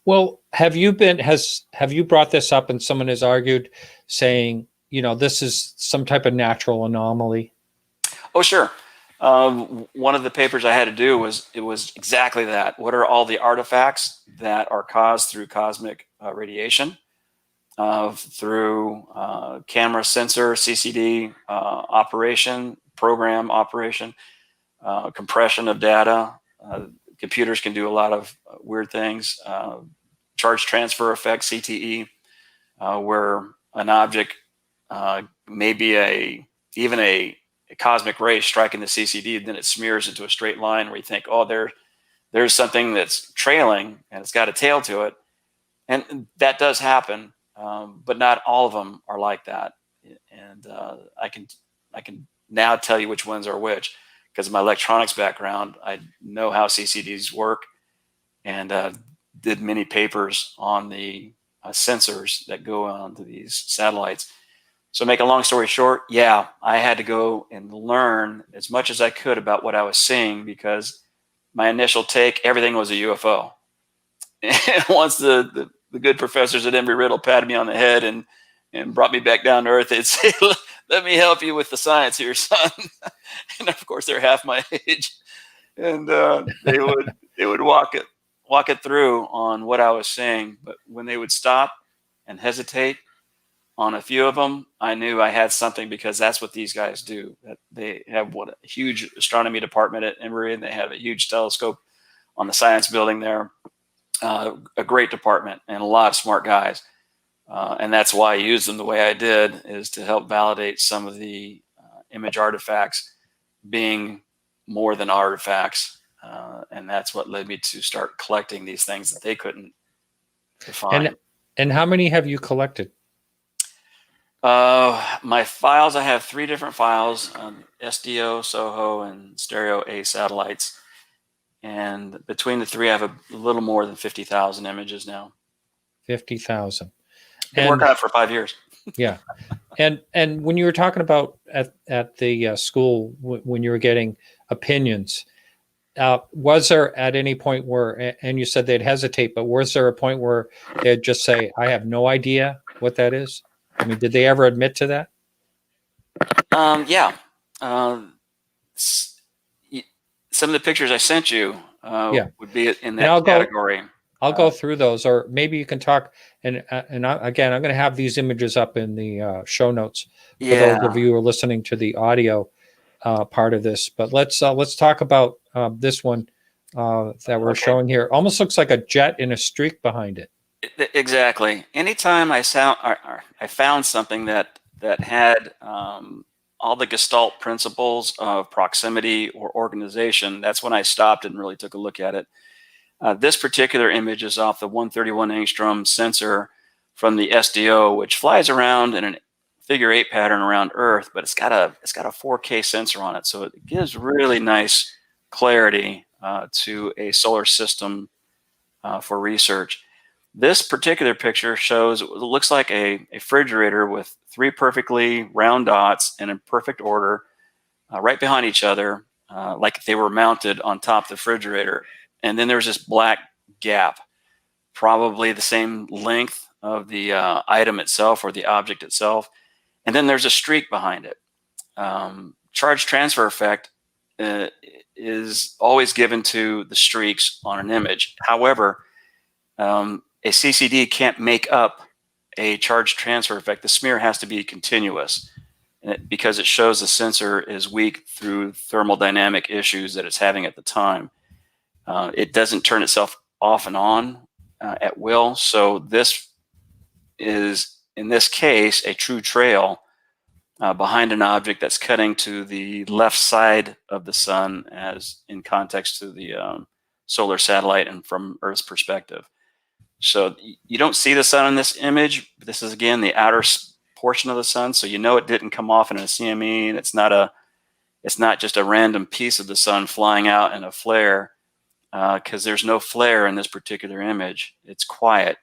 Well, have you brought this up and someone has argued, saying, this is some type of natural anomaly? Oh, sure. One of the papers I had to do was exactly that. What are all the artifacts that are caused through cosmic radiation, through camera sensor, CCD program operation, compression of data. Computers can do a lot of weird things. Charge transfer effect, CTE, where an object may be even a cosmic ray striking the CCD, and then it smears into a straight line where you think, oh, there's something that's trailing and it's got a tail to it. And that does happen, but not all of them are like that. And I can now tell you which ones are which, because of my electronics background. I know how CCDs work, and did many papers on the sensors that go onto these satellites. So make a long story short, yeah, I had to go and learn as much as I could about what I was seeing, because my initial take, everything was a UFO. And once the good professors at Embry-Riddle patted me on the head and brought me back down to earth, they'd say, let me help you with the science here, son. And of course, they're half my age. And they would walk it through on what I was saying. But when they would stop and hesitate on a few of them, I knew I had something, because that's what these guys do. That they have a huge astronomy department at Emory, and they have a huge telescope on the science building there. A great department and a lot of smart guys. And that's why I used them the way I did, is to help validate some of the image artifacts being more than artifacts. And that's what led me to start collecting these things that they couldn't define. And how many have you collected? My files, I have 3 different files on SDO, SOHO, and Stereo A satellites. And between the 3, I have a little more than 50,000 images now. 50,000. Been working on it for 5 years. Yeah. And when you were talking about at the school, when you were getting opinions, was there at any point where, and you said they'd hesitate, but was there a point where they'd just say, I have no idea what that is? I mean, did they ever admit to that? Yeah. Some of the pictures I sent you Yeah. would be in And that category. I'll go through those, or maybe you can talk. Again, I'm going to have these images up in the show notes for those of you who are listening to the audio part of this. But let's talk about this one that we're showing here. Almost looks like a jet in a streak behind it. Exactly. Anytime I found something that had all the Gestalt principles of proximity or organization, that's when I stopped and really took a look at it. This particular image is off the 131 angstrom sensor from the SDO, which flies around in a figure 8 pattern around Earth, but it's got a 4K sensor on it, so it gives really nice clarity to a solar system for research. This particular picture shows, it looks like a refrigerator with 3 perfectly round dots and in perfect order right behind each other, like they were mounted on top of the refrigerator. And then there's this black gap, probably the same length of the item itself or the object itself. And then there's a streak behind it. Charge transfer effect is always given to the streaks on an image. However, a CCD can't make up a charge transfer effect. The smear has to be continuous because it shows the sensor is weak through thermodynamic issues that it's having at the time. It doesn't turn itself off and on at will. So this is, in this case, a true trail behind an object that's cutting to the left side of the sun, as in context to the solar satellite and from Earth's perspective. So you don't see the sun in this image. This is, again, the outer portion of the sun. So you know it didn't come off in a CME, and it's not just a random piece of the sun flying out in a flare, because there's no flare in this particular image. It's quiet.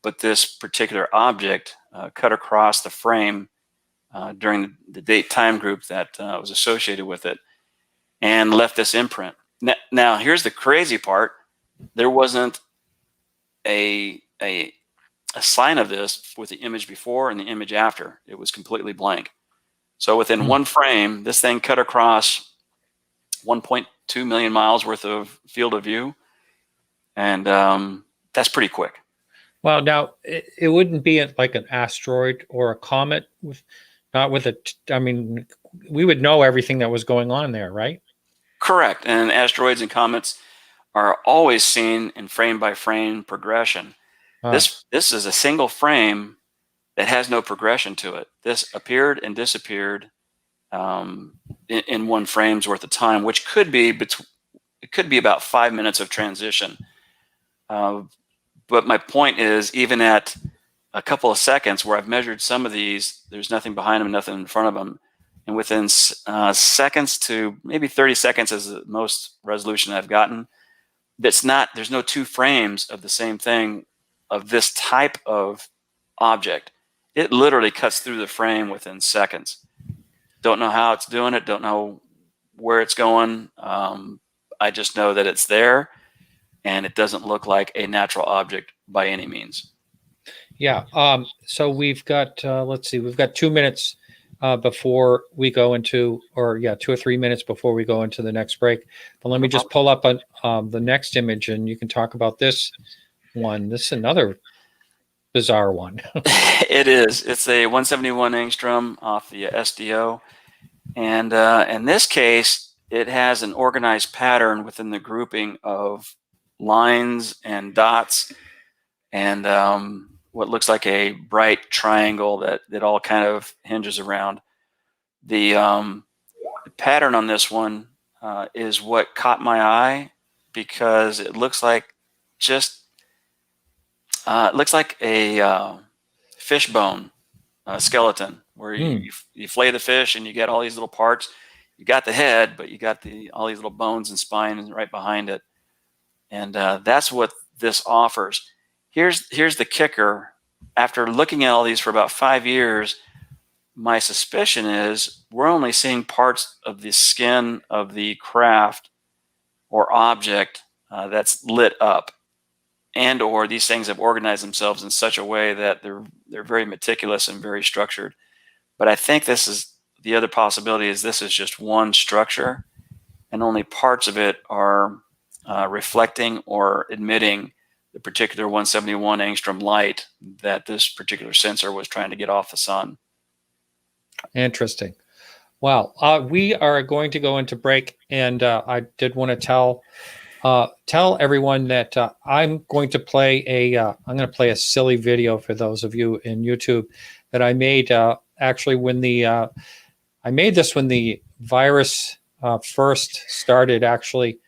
But this particular object cut across the frame during the date time group that was associated with it and left this imprint. Now, here's the crazy part. There wasn't a sign of this with the image before and the image after. It was completely blank. So within one frame, this thing cut across 1.2 million miles worth of field of view. And that's pretty quick. Well, now it wouldn't be like an asteroid or a comet, I mean, we would know everything that was going on there, right? Correct. And asteroids and comets are always seen in frame by frame progression. This is a single frame that has no progression to it. This appeared and disappeared in one frame's worth of time, which could be about 5 minutes of transition. But my point is, even at a couple of seconds where I've measured some of these, there's nothing behind them, nothing in front of them. And within seconds to maybe 30 seconds is the most resolution I've gotten. There's no 2 frames of the same thing of this type of object. It literally cuts through the frame within seconds. Don't know how it's doing it. Don't know where it's going. I just know that it's there, and it doesn't look like a natural object by any means. Yeah. So we've got, let's see, we've got 2 minutes before we go into, 2 or 3 minutes before we go into the next break. But let me just pull up the next image, and you can talk about this one. This is another bizarre one. It is. It's a 171 angstrom off the SDO. And in this case, it has an organized pattern within the grouping of lines and dots and what looks like a bright triangle that all kind of hinges around. The pattern on this one is what caught my eye, because it looks like a fish bone skeleton, where you flay the fish and you get all these little parts. You got the head, but you got all these little bones and spine right behind it. And that's what this offers. Here's the kicker. After looking at all these for about 5 years, my suspicion is we're only seeing parts of the skin of the craft or object that's lit up. and or these things have organized themselves in such a way that they're very meticulous and very structured. But I think this is the other possibility, is this is just one structure, and only parts of it are reflecting or emitting the particular 171 angstrom light that this particular sensor was trying to get off the sun. Interesting. Well, we are going to go into break, and I did want to tell everyone that I'm going to play a silly video for those of you in YouTube that I made actually when I made this when the virus first started, actually,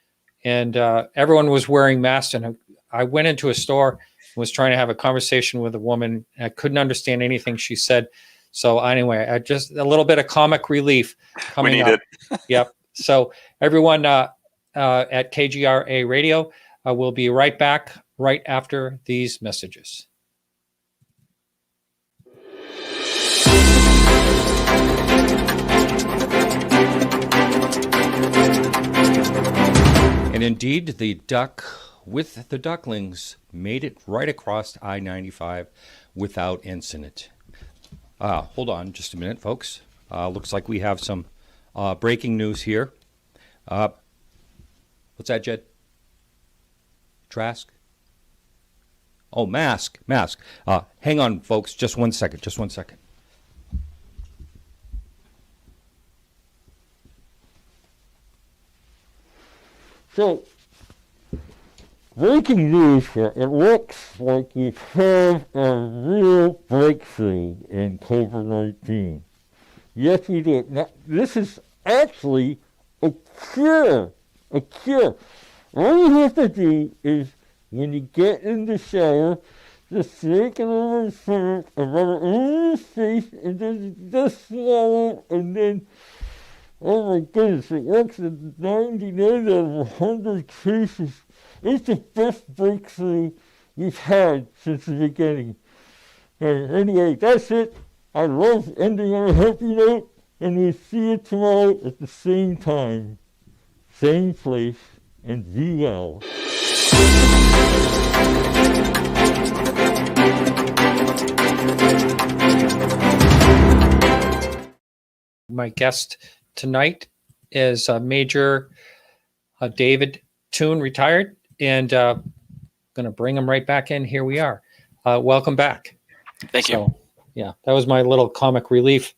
and everyone was wearing masks, and I went into a store and was trying to have a conversation with a woman. I couldn't understand anything she said. So anyway, I just a little bit of comic relief coming We need up. it. Yep. So everyone at KGRA Radio, will be right back right after these messages. And indeed, the duck with the ducklings made it right across I-95 without incident. Hold on just a minute, folks. Looks like we have some breaking news here. What's that, Jed? Trask? Oh, mask. Hang on, folks. Just one second. So, breaking news here. It looks like we've had a real breakthrough in COVID-19. Yes, we did. Now, this is actually a cure. All you have to do is, when you get in the shower, just take it over the shirt and rub it in your face, and then just swallow, and then, oh my goodness, it works in 99 out of 100 cases. It's the best breakthrough we've had since the beginning. And anyway, that's it. I love ending on a happy note, and we'll see you tomorrow at the same time, same place, and be well. My guest tonight is Major David Toon, retired, and going to bring him right back in. Here we are. Welcome back. Thank you. Yeah, that was my little comic relief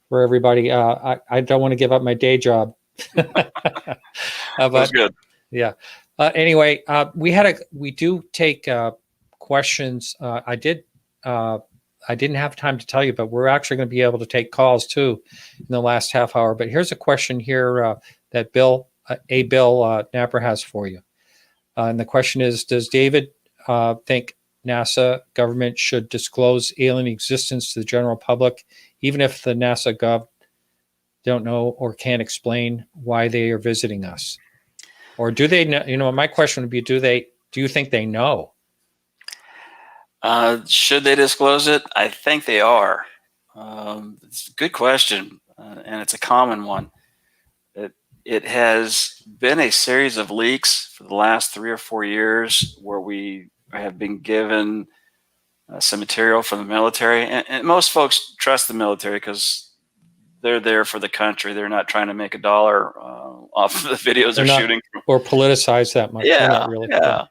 for everybody. I don't want to give up my day job. That's good. Yeah. Anyway, we do take questions. I didn't have time to tell you, but we're actually going to be able to take calls too in the last half hour. But here's a question here that Bill Napper has for you. And the question is, does David think NASA government should disclose alien existence to the general public, even if the NASA gov don't know or can't explain why they are visiting us? Or do they know? My question would be, do you think they know? Should they disclose it? I think they are. It's a good question, and it's a common one. It has been a series of leaks for the last 3 or 4 years where we have been given some material from the military. And most folks trust the military because they're there for the country. They're not trying to make a dollar off of the videos they're shooting. Or politicize that much. Yeah, really. yeah.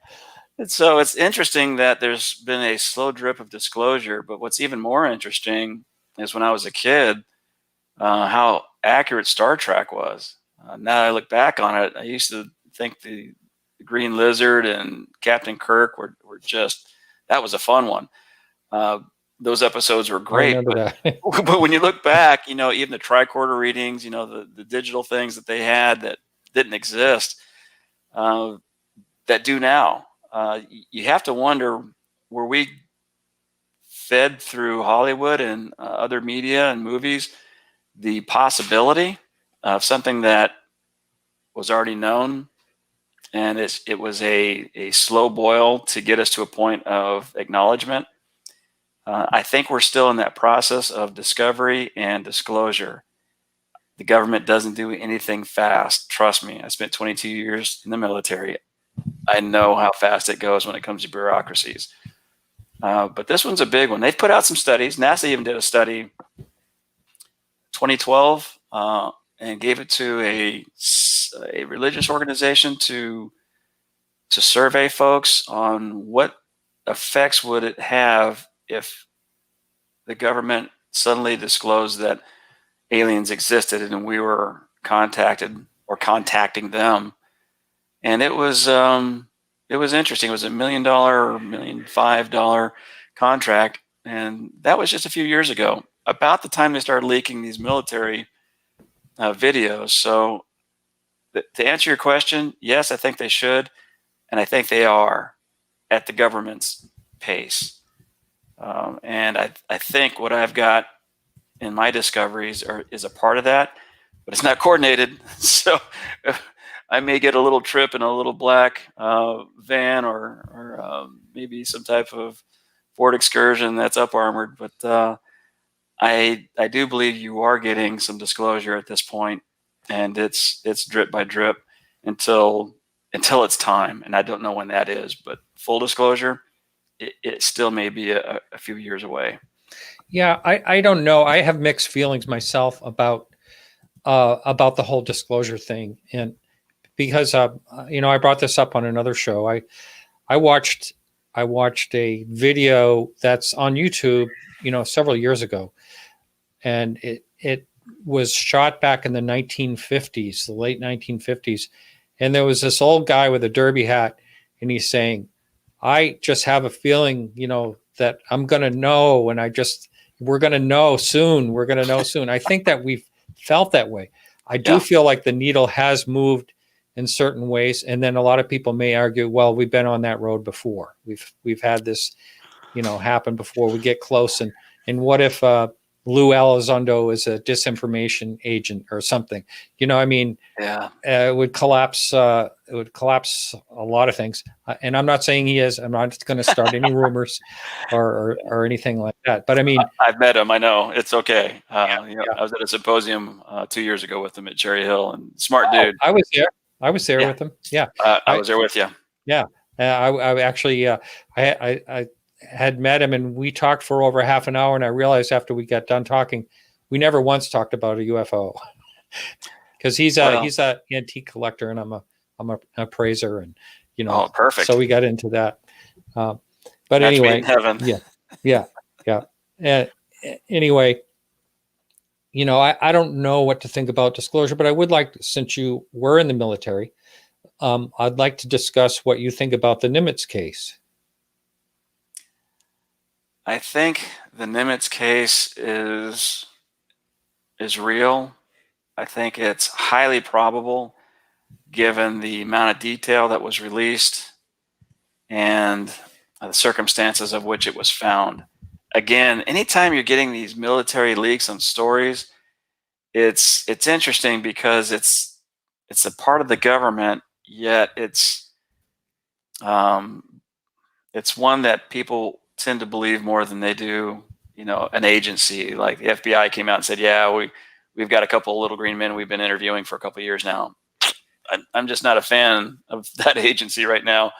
And so it's interesting that there's been a slow drip of disclosure. But what's even more interesting is when I was a kid, how accurate Star Trek was. Now I look back on it, I used to think the Green Lizard and Captain Kirk were just, that was a fun one. Those episodes were great. But when you look back, even the tricorder readings, the digital things that they had that didn't exist, that do now. You have to wonder, were we fed through Hollywood and other media and movies the possibility of something that was already known, and it was a slow boil to get us to a point of acknowledgement? I think we're still in that process of discovery and disclosure. The government doesn't do anything fast. Trust me, I spent 22 years in the military. I know how fast it goes when it comes to bureaucracies. But this one's a big one. They've put out some studies. NASA even did a study 2012 and gave it to a religious organization to survey folks on what effects would it have if the government suddenly disclosed that aliens existed and we were contacted or contacting them. And it was interesting. It was $1 million or $1.5 million contract, and that was just a few years ago, about the time they started leaking these military videos. So to answer your question, yes, I think they should, and I think they are at the government's pace. And I think what I've got in my discoveries is a part of that, but it's not coordinated. So I may get a little trip in a little black van or maybe some type of Ford Excursion that's up armored. But I do believe you are getting some disclosure at this point, and it's drip by drip until it's time. And I don't know when that is, but full disclosure, it still may be a few years away. Yeah, I don't know. I have mixed feelings myself about the whole disclosure thing, and because I brought this up on another show. I watched a video that's on YouTube, several years ago, and it was shot back in the 1950s, the late 1950s, and there was this old guy with a derby hat, and he's saying, "I just have a feeling, that I'm going to know, and we're going to know soon. We're going to know soon." I think that we've felt that way. I do feel like the needle has moved in certain ways, and then a lot of people may argue, well, we've been on that road before. We've had this, happen before. We get close, and what if Lou Elizondo is a disinformation agent or something? It would collapse. It would collapse a lot of things. And I'm not saying he is. I'm not going to start any rumors or anything like that. But I mean, I've met him. I know it's okay. I was at a symposium 2 years ago with him at Cherry Hill, and smart dude. I was there. I was there with him. Yeah, I was there with you. Yeah, I actually I had met him, and we talked for over half an hour. And I realized after we got done talking, we never once talked about a UFO, because he's a antique collector, and I'm a appraiser, and Oh, perfect. So we got into that. But Match anyway, made in heaven. yeah. Anyway. I don't know what to think about disclosure, but I would like, since you were in the military, I'd like to discuss what you think about the Nimitz case. I think the Nimitz case is real. I think it's highly probable, given the amount of detail that was released and the circumstances of which it was found. Again, anytime you're getting these military leaks on stories, it's interesting because it's a part of the government, yet it's one that people tend to believe more than they do, an agency. Like the FBI came out and said, "Yeah, we've got a couple of little green men we've been interviewing for a couple of years now." I'm just not a fan of that agency right now.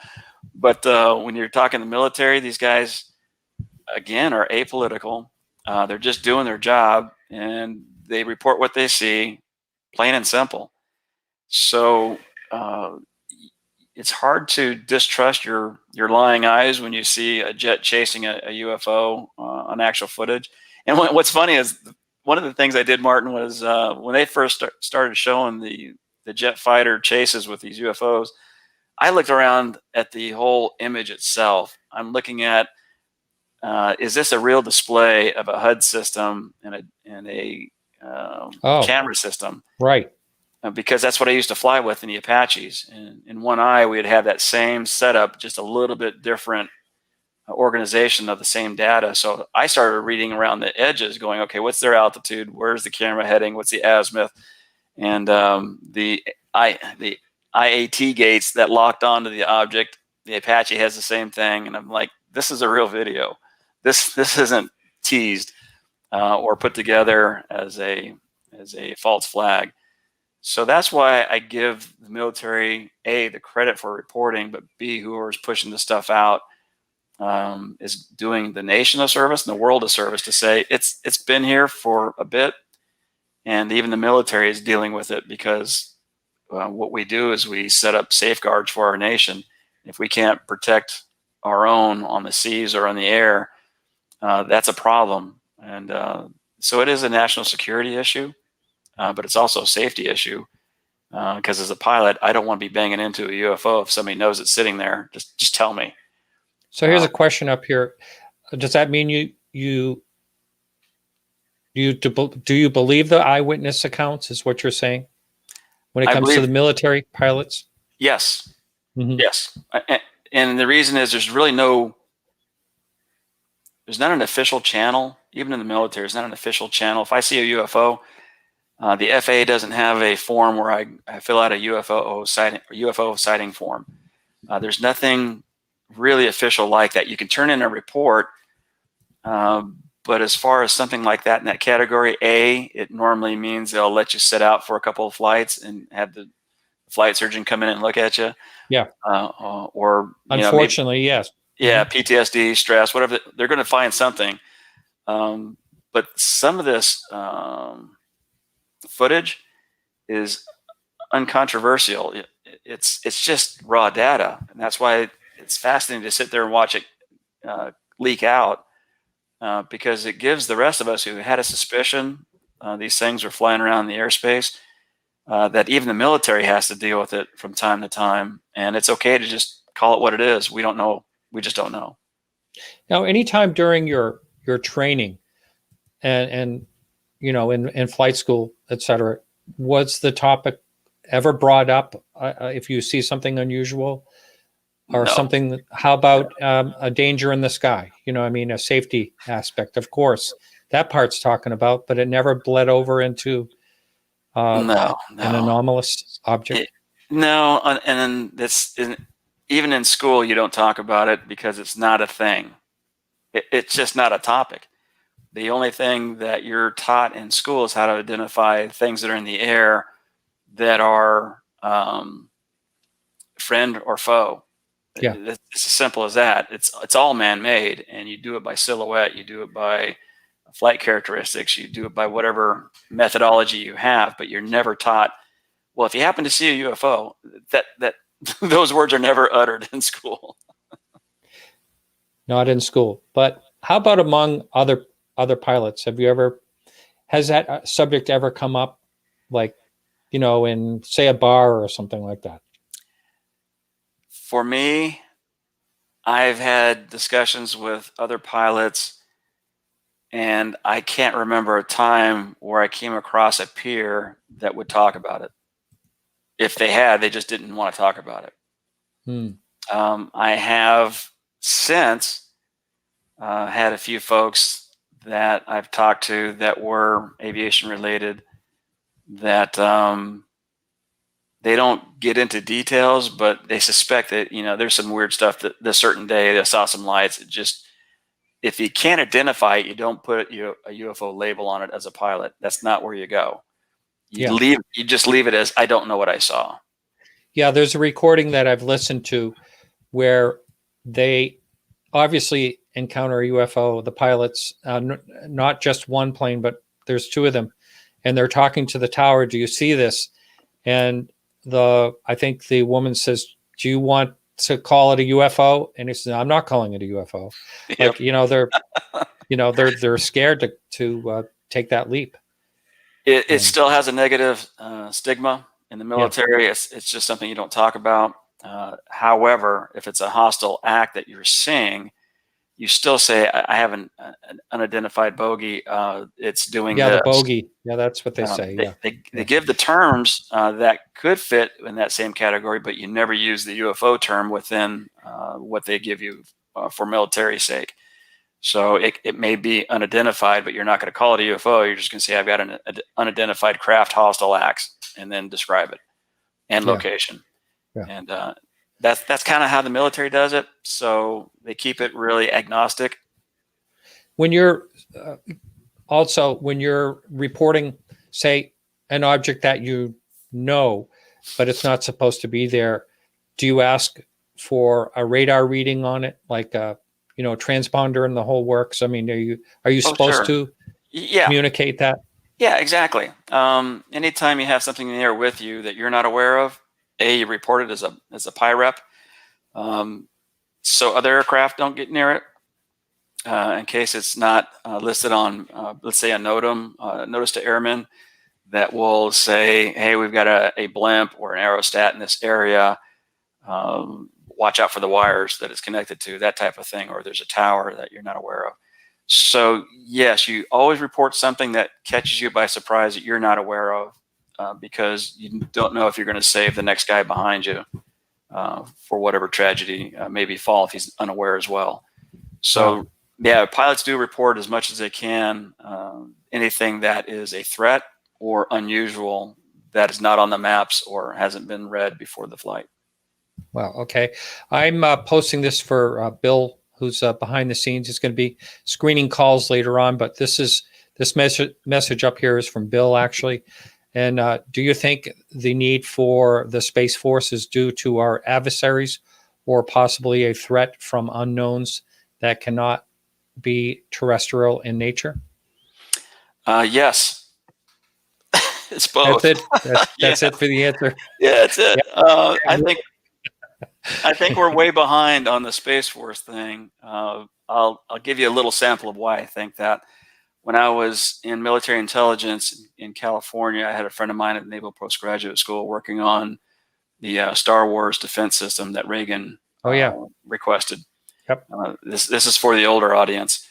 But when you're talking the military, these guys, again, are apolitical. They're just doing their job, and they report what they see, plain and simple. So it's hard to distrust your lying eyes when you see a jet chasing a UFO on actual footage. And what's funny is one of the things I did, Martin, was when they first started showing the jet fighter chases with these UFOs, I looked around at the whole image itself. I'm looking at, is this a real display of a HUD system and a camera system? Right. Because that's what I used to fly with in the Apaches. And in one eye, we'd have that same setup, just a little bit different organization of the same data. So I started reading around the edges, going, okay, what's their altitude? Where's the camera heading? What's the azimuth? And the IAT gates that locked onto the object, the Apache has the same thing. And I'm like, this is a real video. This isn't teased or put together as a false flag. So that's why I give the military, A, the credit for reporting, but B, whoever's pushing the stuff out is doing the nation a service and the world a service to say it's been here for a bit, and even the military is dealing with it because what we do is we set up safeguards for our nation. If we can't protect our own on the seas or on the air, that's a problem. And so it is a national security issue, but it's also a safety issue. Because as a pilot, I don't want to be banging into a UFO if somebody knows it's sitting there. Just tell me. So here's a question up here. Does that mean do you believe the eyewitness accounts is what you're saying when it comes to the military pilots? Yes. Mm-hmm. Yes. And the reason is there's not an official channel, even in the military, there's not an official channel. If I see a UFO, the FAA doesn't have a form where I fill out a UFO sighting form. There's nothing really official like that. You can turn in a report, but as far as something like that in that category A, it normally means they'll let you sit out for a couple of flights and have the flight surgeon come in and look at you. Yeah. Or unfortunately, yes. Yeah, PTSD, stress, whatever. They're going to find something. But some of this footage is uncontroversial. It's just raw data, and that's why it's fascinating to sit there and watch it leak out, because it gives the rest of us who had a suspicion these things were flying around in the airspace, that even the military has to deal with it from time to time, and it's okay to just call it what it is. We don't know. We just don't know. Now, anytime during your training and in flight school, et cetera, was the topic ever brought up if you see something unusual or No. something? How about a danger in the sky? A safety aspect, of course. That part's talking about, but it never bled over into No. an anomalous object. No, and then even in school, you don't talk about it because it's not a thing. It's just not a topic. The only thing that you're taught in school is how to identify things that are in the air that are friend or foe. Yeah. It's as simple as that. It's all man-made, and you do it by silhouette. You do it by flight characteristics. You do it by whatever methodology you have, but you're never taught, well, if you happen to see a UFO, that those words are never uttered in school. Not in school. But how about among other pilots? Has that subject ever come up, like, in, say, a bar or something like that? For me, I've had discussions with other pilots, and I can't remember a time where I came across a peer that would talk about it. If they had, they just didn't want to talk about it. I have since had a few folks that I've talked to that were aviation related that they don't get into details, but they suspect that, there's some weird stuff that this certain day they saw some lights. If you can't identify it, you don't put a UFO label on it as a pilot. That's not where you go. You just leave it as, I don't know what I saw. Yeah, there's a recording that I've listened to where they obviously encounter a UFO, the pilots, not just one plane, but there's two of them, and they're talking to the tower. Do you see this? And I think the woman says, do you want to call it a UFO? And he says, I'm not calling it a UFO. Yep. Like, they're scared to take that leap. It still has a negative stigma in the military. Yeah. It's just something you don't talk about. However, if it's a hostile act that you're seeing, you still say, I have an unidentified bogey. It's doing this. The bogey. Yeah, that's what they say. They give the terms that could fit in that same category, but you never use the UFO term within what they give you for military sake. So it may be unidentified, but you're not going to call it a UFO. You're just going to say, I've got an unidentified craft, hostile acts, and then describe it and location. Yeah. And that's kind of how the military does it. So they keep it really agnostic. When you're when you're reporting, say, an object that you no, but it's not supposed to be there, do you ask for a radar reading on it, like a transponder and the whole works? I mean, are you Oh, supposed sure. to Yeah. communicate that? Yeah, exactly. Anytime you have something in the air with you that you're not aware of, you report it as a PIREP, so other aircraft don't get near it. In case it's not listed on, let's say, a NOTAM, notice to airmen, that will say, hey, we've got a blimp or an aerostat in this area. Watch out for the wires that it's connected to, that type of thing, or there's a tower that you're not aware of. So yes, you always report something that catches you by surprise that you're not aware of, because you don't know if you're going to save the next guy behind you for whatever tragedy may befall if he's unaware as well. So yeah, pilots do report as much as they can anything that is a threat or unusual that is not on the maps or hasn't been read before the flight. Wow. Okay. I'm posting this for Bill, who's behind the scenes. He's going to be screening calls later on, but this message up here is from Bill, actually. And do you think the need for the Space Force is due to our adversaries or possibly a threat from unknowns that cannot be terrestrial in nature? Yes. It's both. That's it. That's it for the answer. Yeah, that's it. Yeah. I think we're way behind on the Space Force thing. I'll give you a little sample of why I think that. When I was in military intelligence in California, I had a friend of mine at Naval Postgraduate School working on the Star Wars defense system that Reagan requested. Yep. This is for the older audience.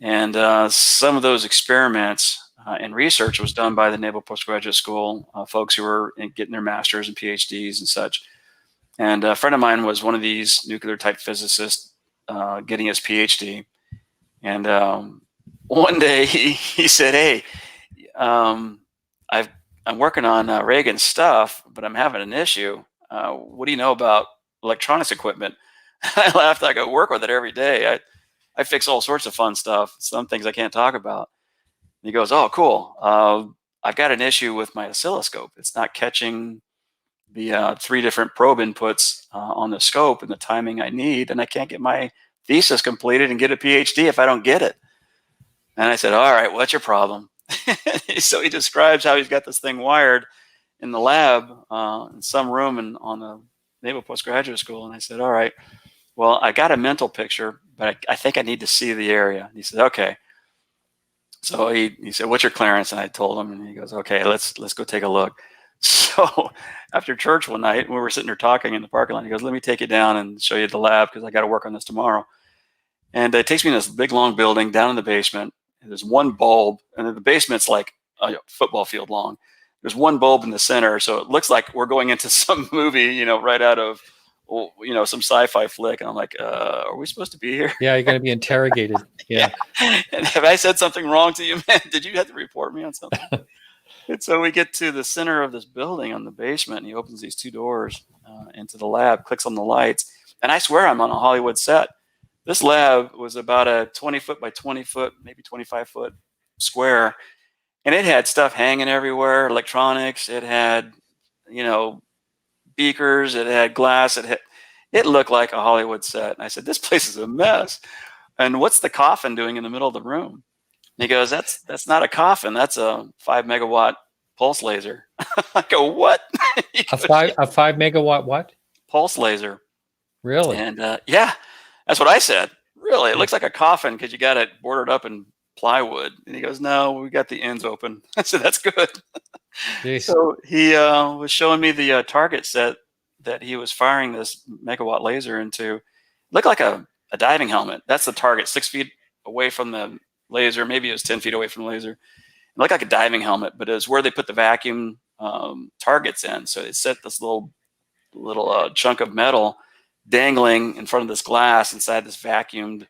And some of those experiments and research was done by the Naval Postgraduate School, folks who were getting their masters and PhDs and such. And a friend of mine was one of these nuclear type physicists getting his PhD. And one day he said, hey, I'm working on Reagan's stuff, but I'm having an issue. What do you know about electronics equipment? I laughed. I go, work with it every day. I fix all sorts of fun stuff. Some things I can't talk about. And he goes, oh, cool. I've got an issue with my oscilloscope. It's not catching the 3 different probe inputs on the scope and the timing I need, and I can't get my thesis completed and get a PhD if I don't get it. And I said, all right, what's your problem? So he describes how he's got this thing wired in the lab in some room on the Naval Postgraduate School. And I said, all right, well, I got a mental picture, but I think I need to see the area. And he said, okay. So he said, what's your clearance? And I told him, and he goes, okay, let's go take a look. So after church one night, we were sitting there talking in the parking lot. He goes, let me take you down and show you the lab because I got to work on this tomorrow. And it takes me in this big, long building down in the basement. There's one bulb, and the basement's like a football field long. There's one bulb in the center, so it looks like we're going into some movie, right out of, some sci-fi flick. And I'm like, are we supposed to be here? Yeah, you're going to be interrogated. Yeah. And have I said something wrong to you, man? Did you have to report me on something? And so we get to the center of this building on the basement, and he opens these 2 doors into the lab, clicks on the lights, and I swear I'm on a Hollywood set. This lab was about a 20 foot by 20 foot, maybe 25 foot square, and it had stuff hanging everywhere, electronics. It had, beakers. It had glass. It looked like a Hollywood set. And I said, this place is a mess. And what's the coffin doing in the middle of the room? And he goes, that's not a coffin. That's a 5 megawatt pulse laser. I go, what? A 5 megawatt what? Pulse laser. Really? And yeah, that's what I said. Really, it looks like a coffin because you got it boarded up in plywood. And he goes, no, we got the ends open. I said, that's good. So he was showing me the target set that he was firing this megawatt laser into. It looked like a diving helmet. That's the target, 6 feet away from the laser. Maybe it was 10 feet away from the laser. It looked like a diving helmet, but it was where they put the vacuum targets in. So they set this little chunk of metal dangling in front of this glass inside this vacuumed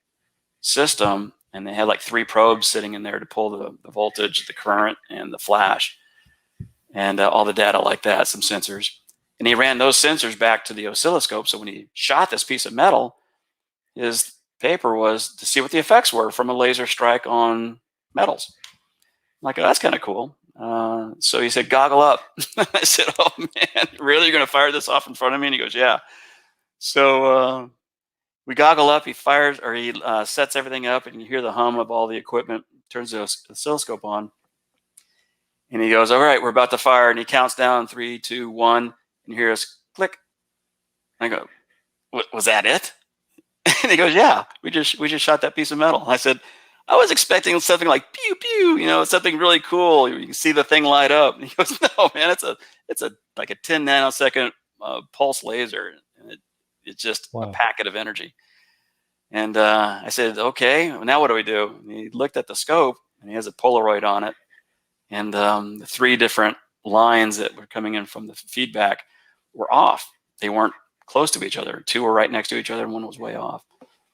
system. And they had like 3 probes sitting in there to pull the voltage, the current, and the flash, and all the data like that, some sensors. And he ran those sensors back to the oscilloscope. So when he shot this piece of metal, his paper was to see what the effects were from a laser strike on metals. I'm like, oh, that's kind of cool. So he said, goggle up. I said, oh man, really? You're going to fire this off in front of me? And he goes, yeah. So we goggle up, he fires, or he sets everything up, and you hear the hum of all the equipment, turns the oscilloscope on. And he goes, all right, we're about to fire. And he counts down 3, 2, 1, and you hear us click. And I go, was that it? And he goes, yeah, we just shot that piece of metal. I said, I was expecting something like pew pew, you know, something really cool. You can see the thing light up. And he goes, no, man, it's a like a 10 nanosecond pulse laser, and it's just a packet of energy. And I said, okay, well, now what do we do? And he looked at the scope, and he has a Polaroid on it, and the 3 different lines that were coming in from the feedback were off. They weren't close to each other. 2 were right next to each other, and 1 was way off.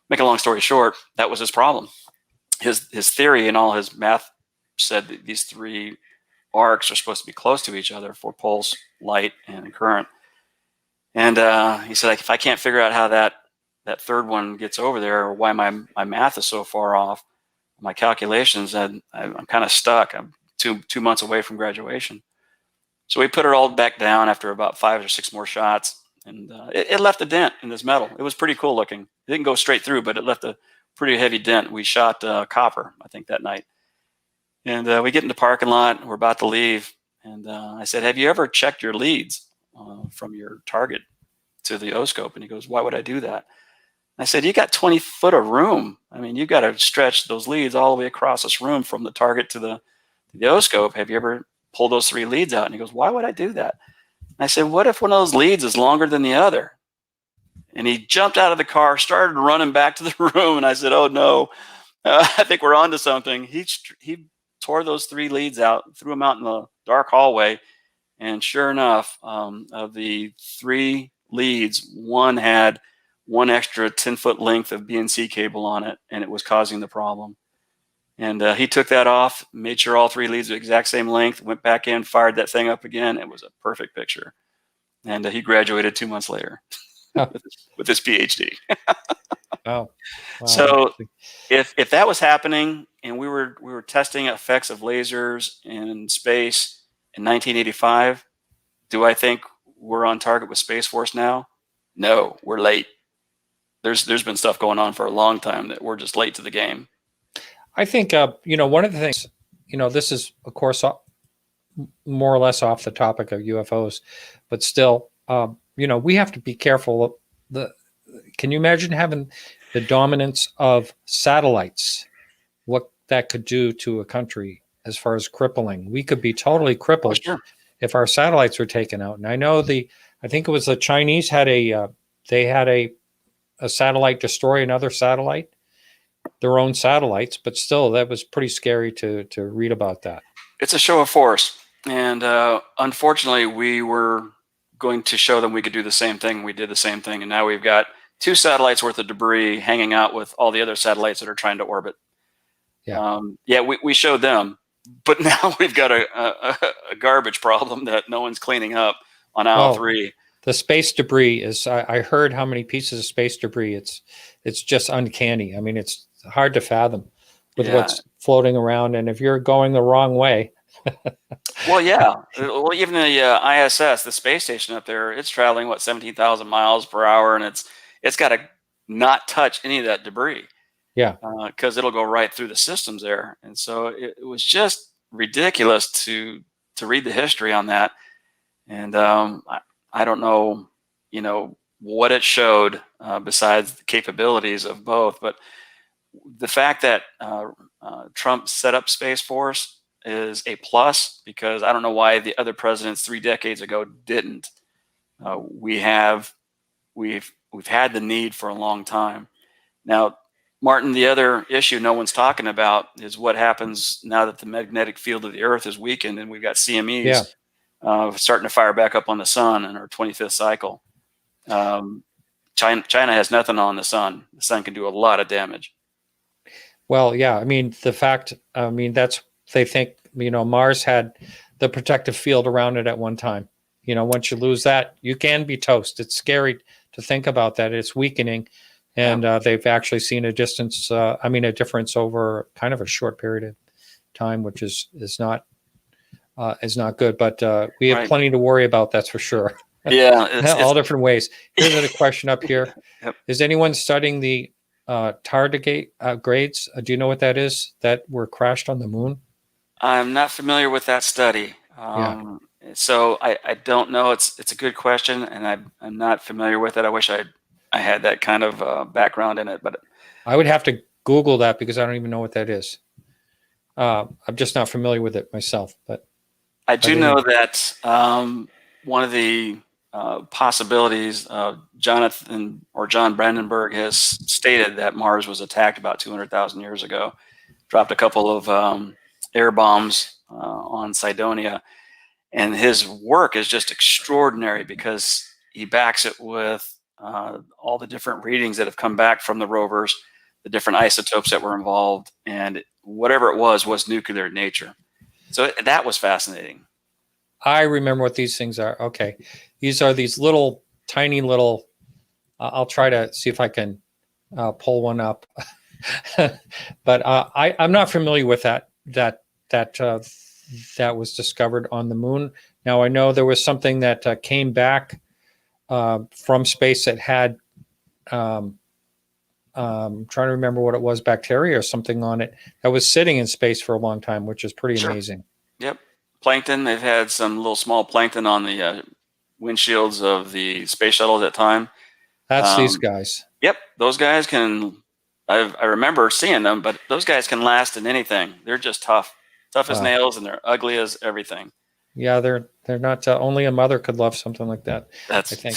Make a long story short, that was his problem. His theory and all his math said that these 3 arcs are supposed to be close to each other for pulse, light, and current. And he said, like, if I can't figure out how that 3rd one gets over there, or why my math is so far off, my calculations, and I'm kind of stuck. I'm 2 months away from graduation. So we put it all back down after about 5 or 6 more shots, and it left a dent in this metal. It was pretty cool looking. It didn't go straight through, but it left a pretty heavy dent. We shot copper, I think, that night. And we get in the parking lot. We're about to leave. And I said, have you ever checked your leads from your target to the O-scope? And he goes, why would I do that? I said, you got 20 foot of room. I mean, you've got to stretch those leads all the way across this room from the target to the O-scope. Have you ever pulled those 3 leads out? And he goes, why would I do that? And I said, what if one of those leads is longer than the other? And he jumped out of the car, started running back to the room. And I said, oh no, I think we're onto something. He tore those 3 leads out, threw them out in the dark hallway. And sure enough, of the 3 leads, 1 had 1 extra 10-foot length of BNC cable on it, and it was causing the problem. And he took that off, made sure all 3 leads were the exact same length, went back in, fired that thing up again. It was a perfect picture. And he graduated 2 months later with his PhD. Wow. So if that was happening, and we were testing effects of lasers in space in 1985, do I think we're on target with Space Force now? No, we're late. There's been stuff going on for a long time that we're just late to the game. I think, one of the things, this is, of course, more or less off the topic of UFOs, but still, we have to be careful. Can you imagine having the dominance of satellites? What that could do to a country as far as crippling? We could be totally crippled if our satellites were taken out. And I know I think it was the Chinese had a satellite destroy another satellite, their own satellites, but still, that was pretty scary to read about that. It's a show of force. And unfortunately, we were going to show them we could do the same thing. We did the same thing. And now we've got 2 satellites worth of debris hanging out with all the other satellites that are trying to orbit. Yeah, we showed them. But now we've got a garbage problem that no one's cleaning up on aisle 3. The space debris is, I heard how many pieces of space debris. It's just uncanny. I mean, it's hard to fathom with what's floating around. And if you're going the wrong way. Well, yeah. Well, even the ISS, the space station up there, it's traveling, 17,000 miles per hour. And it's got to not touch any of that debris. Yeah. Because it'll go right through the systems there. And so it was just ridiculous to read the history on that. And I don't know, what it showed besides the capabilities of both. But the fact that Trump set up Space Force is a plus, because I don't know why the other presidents 3 decades ago didn't. We've had the need for a long time. Now, Martin, the other issue no one's talking about is what happens now that the magnetic field of the Earth is weakened and we've got CMEs starting to fire back up on the sun in our 25th cycle. China has nothing on the sun. The sun can do a lot of damage. Well, yeah. I mean, they think, Mars had the protective field around it at one time. Once you lose that, you can be toast. It's scary to think about that. It's weakening. And they've actually seen a difference over kind of a short period of time, which is not is not good. But we have Right. plenty to worry about. That's for sure. Yeah, All different ways. Here's a question up here. Yep. Is anyone studying the tardigrade grades? Do you know what that is? That were crashed on the moon? I'm not familiar with that study. Yeah. So I don't know. It's a good question, and I'm not familiar with it. I wish I had that kind of background in it, but I would have to Google that because I don't even know what that is. I'm just not familiar with it myself. But I do anyway. know that one of the possibilities, John Brandenburg has stated that Mars was attacked about 200,000 years ago, dropped a couple of air bombs on Cydonia, and his work is just extraordinary because he backs it with all the different readings that have come back from the rovers, the different isotopes that were involved, and whatever it was nuclear in nature. So that was fascinating. I remember what these things are. Okay. These are these little, tiny little, I'll try to see if I can pull one up. But I'm not familiar with that was discovered on the moon. Now I know there was something that came back from space that had, trying to remember what it was, bacteria or something on it that was sitting in space for a long time, which is pretty Sure. amazing. Yep. Plankton. They've had some little small plankton on the windshields of the space shuttle at that time. That's these guys. Yep. Those guys can. I remember seeing them, but those guys can last in anything. They're just tough as nails, and they're ugly as everything. Yeah, they're not. Only a mother could love something like that. That's, I think.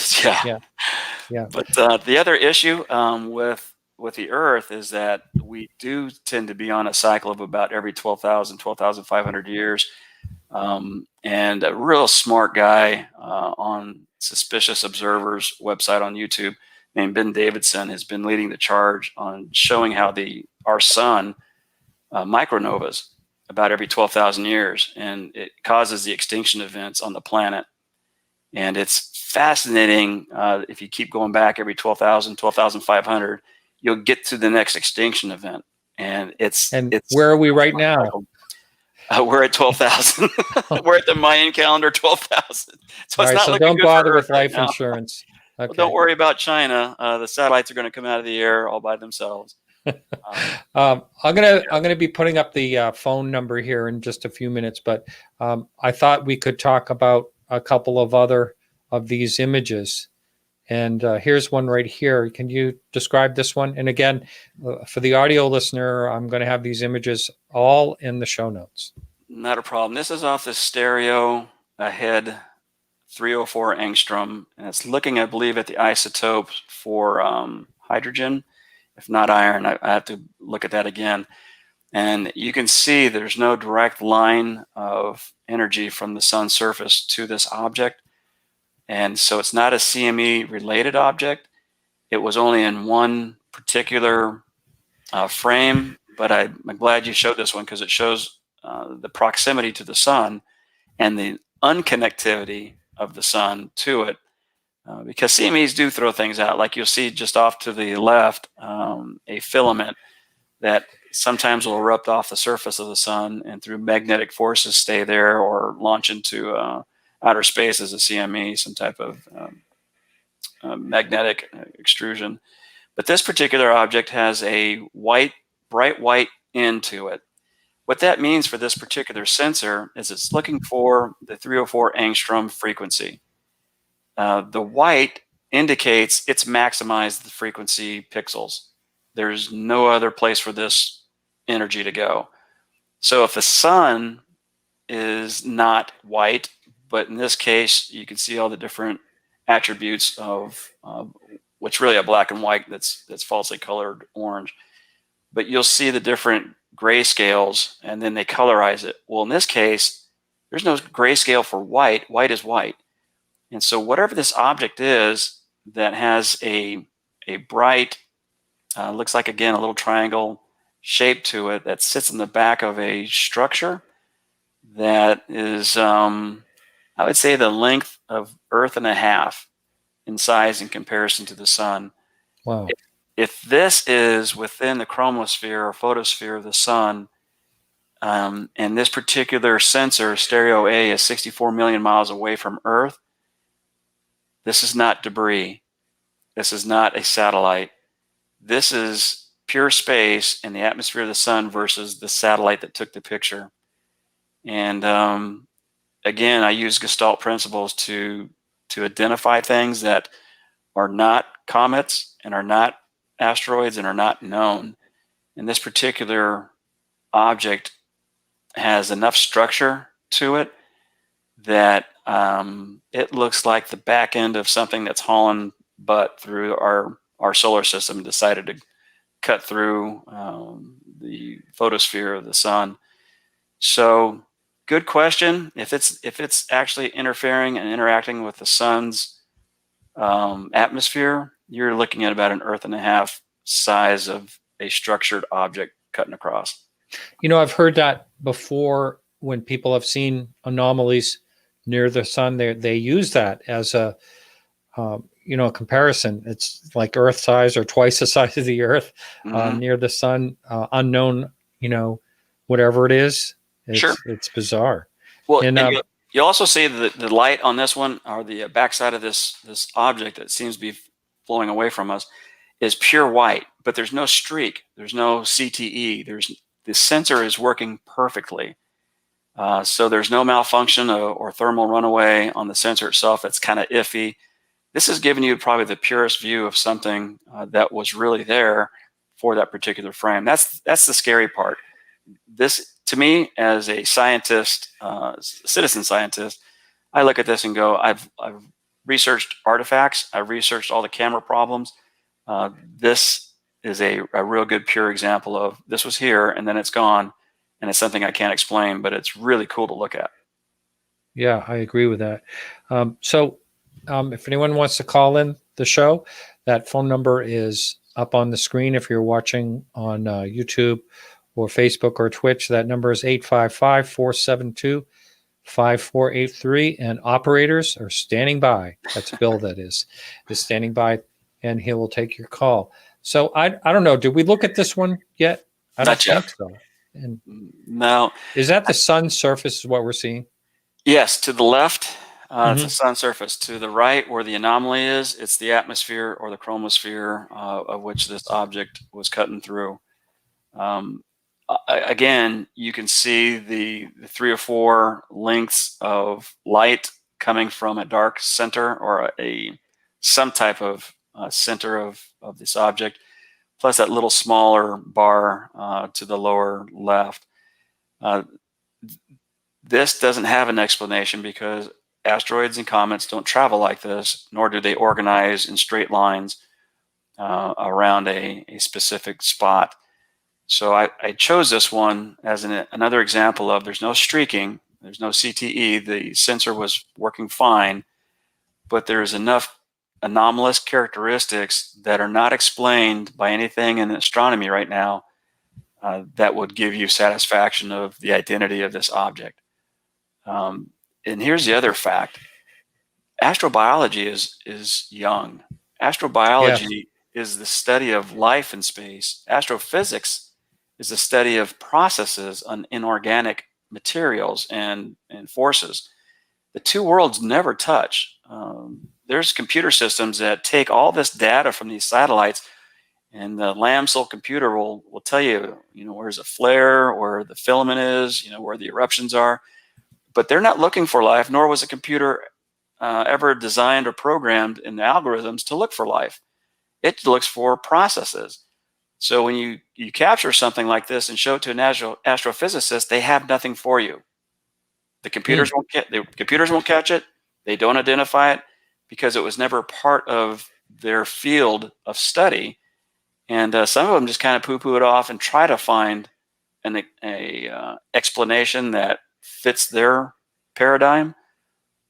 Yeah. But the other issue with the Earth is that we do tend to be on a cycle of about every 12,500 years. And a real smart guy on Suspicious Observer's website on YouTube named Ben Davidson has been leading the charge on showing how our sun micronovas about every 12,000 years, and it causes the extinction events on the planet. And it's fascinating. If you keep going back every 12,500, you'll get to the next extinction event. And it's where are we right now? We're at 12,000. We're at the Mayan calendar, 12,000. So it's not so looking don't good bother for with Earth right life now. insurance. Okay. Well, don't worry about China. The satellites are going to come out of the air all by themselves. I'm gonna be putting up the phone number here in just a few minutes, but I thought we could talk about a couple of other of these images. And here's one right here. Can you describe this one? And again, for the audio listener, I'm going to have these images all in the show notes. Not a problem. This is off the stereo ahead 304 angstrom, and it's looking, I believe, at the isotopes for hydrogen, if not iron. I have to look at that again. And you can see there's no direct line of energy from the sun's surface to this object. And so it's not a CME related object. It was only in one particular frame, but I'm glad you showed this one because it shows the proximity to the sun and the unconnectivity of the sun to it. Because CMEs do throw things out, like you'll see just off to the left, a filament that sometimes will erupt off the surface of the sun and through magnetic forces stay there or launch into outer space as a CME, some type of magnetic extrusion. But this particular object has a bright white end to it. What that means for this particular sensor is it's looking for the 304 angstrom frequency. The white indicates it's maximized the frequency pixels. There's no other place for this energy to go. So if the sun is not white, but in this case, you can see all the different attributes of what's really a black and white that's falsely colored orange. But you'll see the different grayscales, and then they colorize it. Well, in this case, there's no grayscale for white. White is white. And so whatever this object is that has a bright, looks like, again, a little triangle shape to it that sits in the back of a structure that is, I would say, the length of Earth and a half in size in comparison to the sun. Wow. If this is within the chromosphere or photosphere of the sun, and this particular sensor, stereo A, is 64 million miles away from Earth. This is not debris. This is not a satellite. This is pure space in the atmosphere of the sun versus the satellite that took the picture. And again, I use Gestalt principles to identify things that are not comets and are not asteroids and are not known. And this particular object has enough structure to it that it looks like the back end of something that's hauling butt through our solar system and decided to cut through the photosphere of the sun. So good question. If it's actually interfering and interacting with the sun's atmosphere, you're looking at about an Earth and a half size of a structured object cutting across. You know, I've heard that before when people have seen anomalies near the sun. They use that as a comparison. It's like Earth size or twice the size of the Earth near the sun, unknown. Whatever it is, it's bizarre. Well, and you also see the light on this one, or the backside of this object that seems to be flowing away from us, is pure white, but there's no streak, there's no CTE, the sensor is working perfectly. So there's no malfunction or thermal runaway on the sensor itself. It's kind of iffy. This is giving you probably the purest view of something that was really there for that particular frame. That's the scary part. This, to me, as a scientist, citizen scientist, I look at this and go, I've researched artifacts, I've researched all the camera problems. This is a real good pure example of this was here and then it's gone, and it's something I can't explain, but it's really cool to look at. Yeah, I agree with that. So if anyone wants to call in the show, that phone number is up on the screen. If you're watching on YouTube or Facebook or Twitch, that number is 855-472-5483, and operators are standing by. That's Bill, that is standing by, and he will take your call. So I don't know. Did we look at this one yet? I don't think so. And no. Is that the sun's surface is what we're seeing? Yes, to the left, it's the sun surface. To the right, where the anomaly is, it's the atmosphere or the chromosphere of which this object was cutting through. Again, you can see the 3 or 4 lengths of light coming from a dark center or some type of center of this object, plus that little smaller bar to the lower left. This doesn't have an explanation because asteroids and comets don't travel like this, nor do they organize in straight lines around a specific spot. So I chose this one as another example of there's no streaking, there's no CTE, the sensor was working fine, but there's enough anomalous characteristics that are not explained by anything in astronomy right now that would give you satisfaction of the identity of this object. And here's the other fact. Astrobiology is young. Astrobiology is the study of life in space. Astrophysics is the study of processes on inorganic materials and forces. The two worlds never touch. There's computer systems that take all this data from these satellites, and the Lamb-Soul computer will tell you, where's a flare, where the filament is, where the eruptions are. But they're not looking for life, nor was a computer ever designed or programmed in the algorithms to look for life. It looks for processes. So when you capture something like this and show it to an astrophysicist, they have nothing for you. The computers won't catch it. They don't identify it because it was never part of their field of study. And some of them just kind of poo-poo it off and try to find an explanation that fits their paradigm.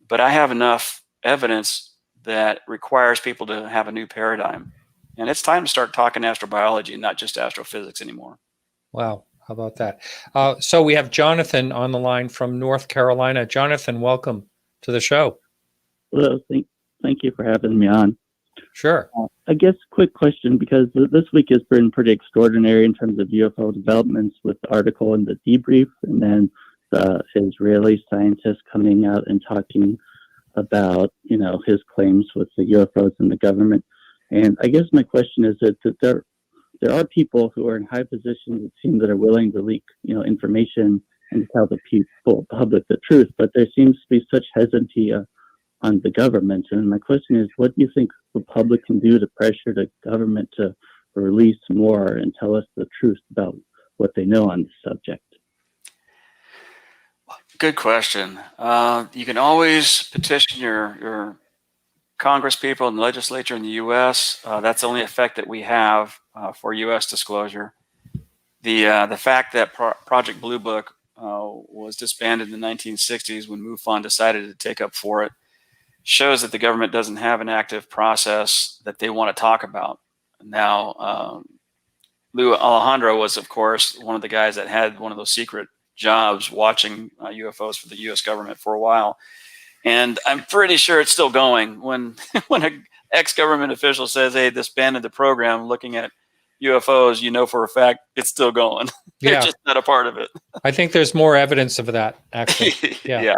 But I have enough evidence that requires people to have a new paradigm. And it's time to start talking astrobiology, not just astrophysics anymore. Wow. How about that? So we have Jonathan on the line from North Carolina. Jonathan, welcome to the show. Hello. Thank you for having me on. Sure. I guess quick question, because this week has been pretty extraordinary in terms of UFO developments with the article and the debrief, and then the Israeli scientist coming out and talking about, his claims with the UFOs and the government. And I guess my question is that there are people who are in high positions, it seems, that are willing to leak, information and tell the public the truth, but there seems to be such hesitancy on the government. And my question is, what do you think the public can do to pressure the government to release more and tell us the truth about what they know on the subject? Good question. You can always petition your Congress people and the legislature in the U.S. That's the only effect that we have for U.S. disclosure. The fact that Project Blue Book was disbanded in the 1960s when MUFON decided to take up for it shows that the government doesn't have an active process that they want to talk about. Now, Lou Alejandro was, of course, one of the guys that had one of those secret jobs watching UFOs for the U.S. government for a while. And I'm pretty sure it's still going. When an ex-government official says, hey, disbanded the program looking at UFOs, for a fact it's still going. They're just not a part of it. I think there's more evidence of that, actually. Yeah.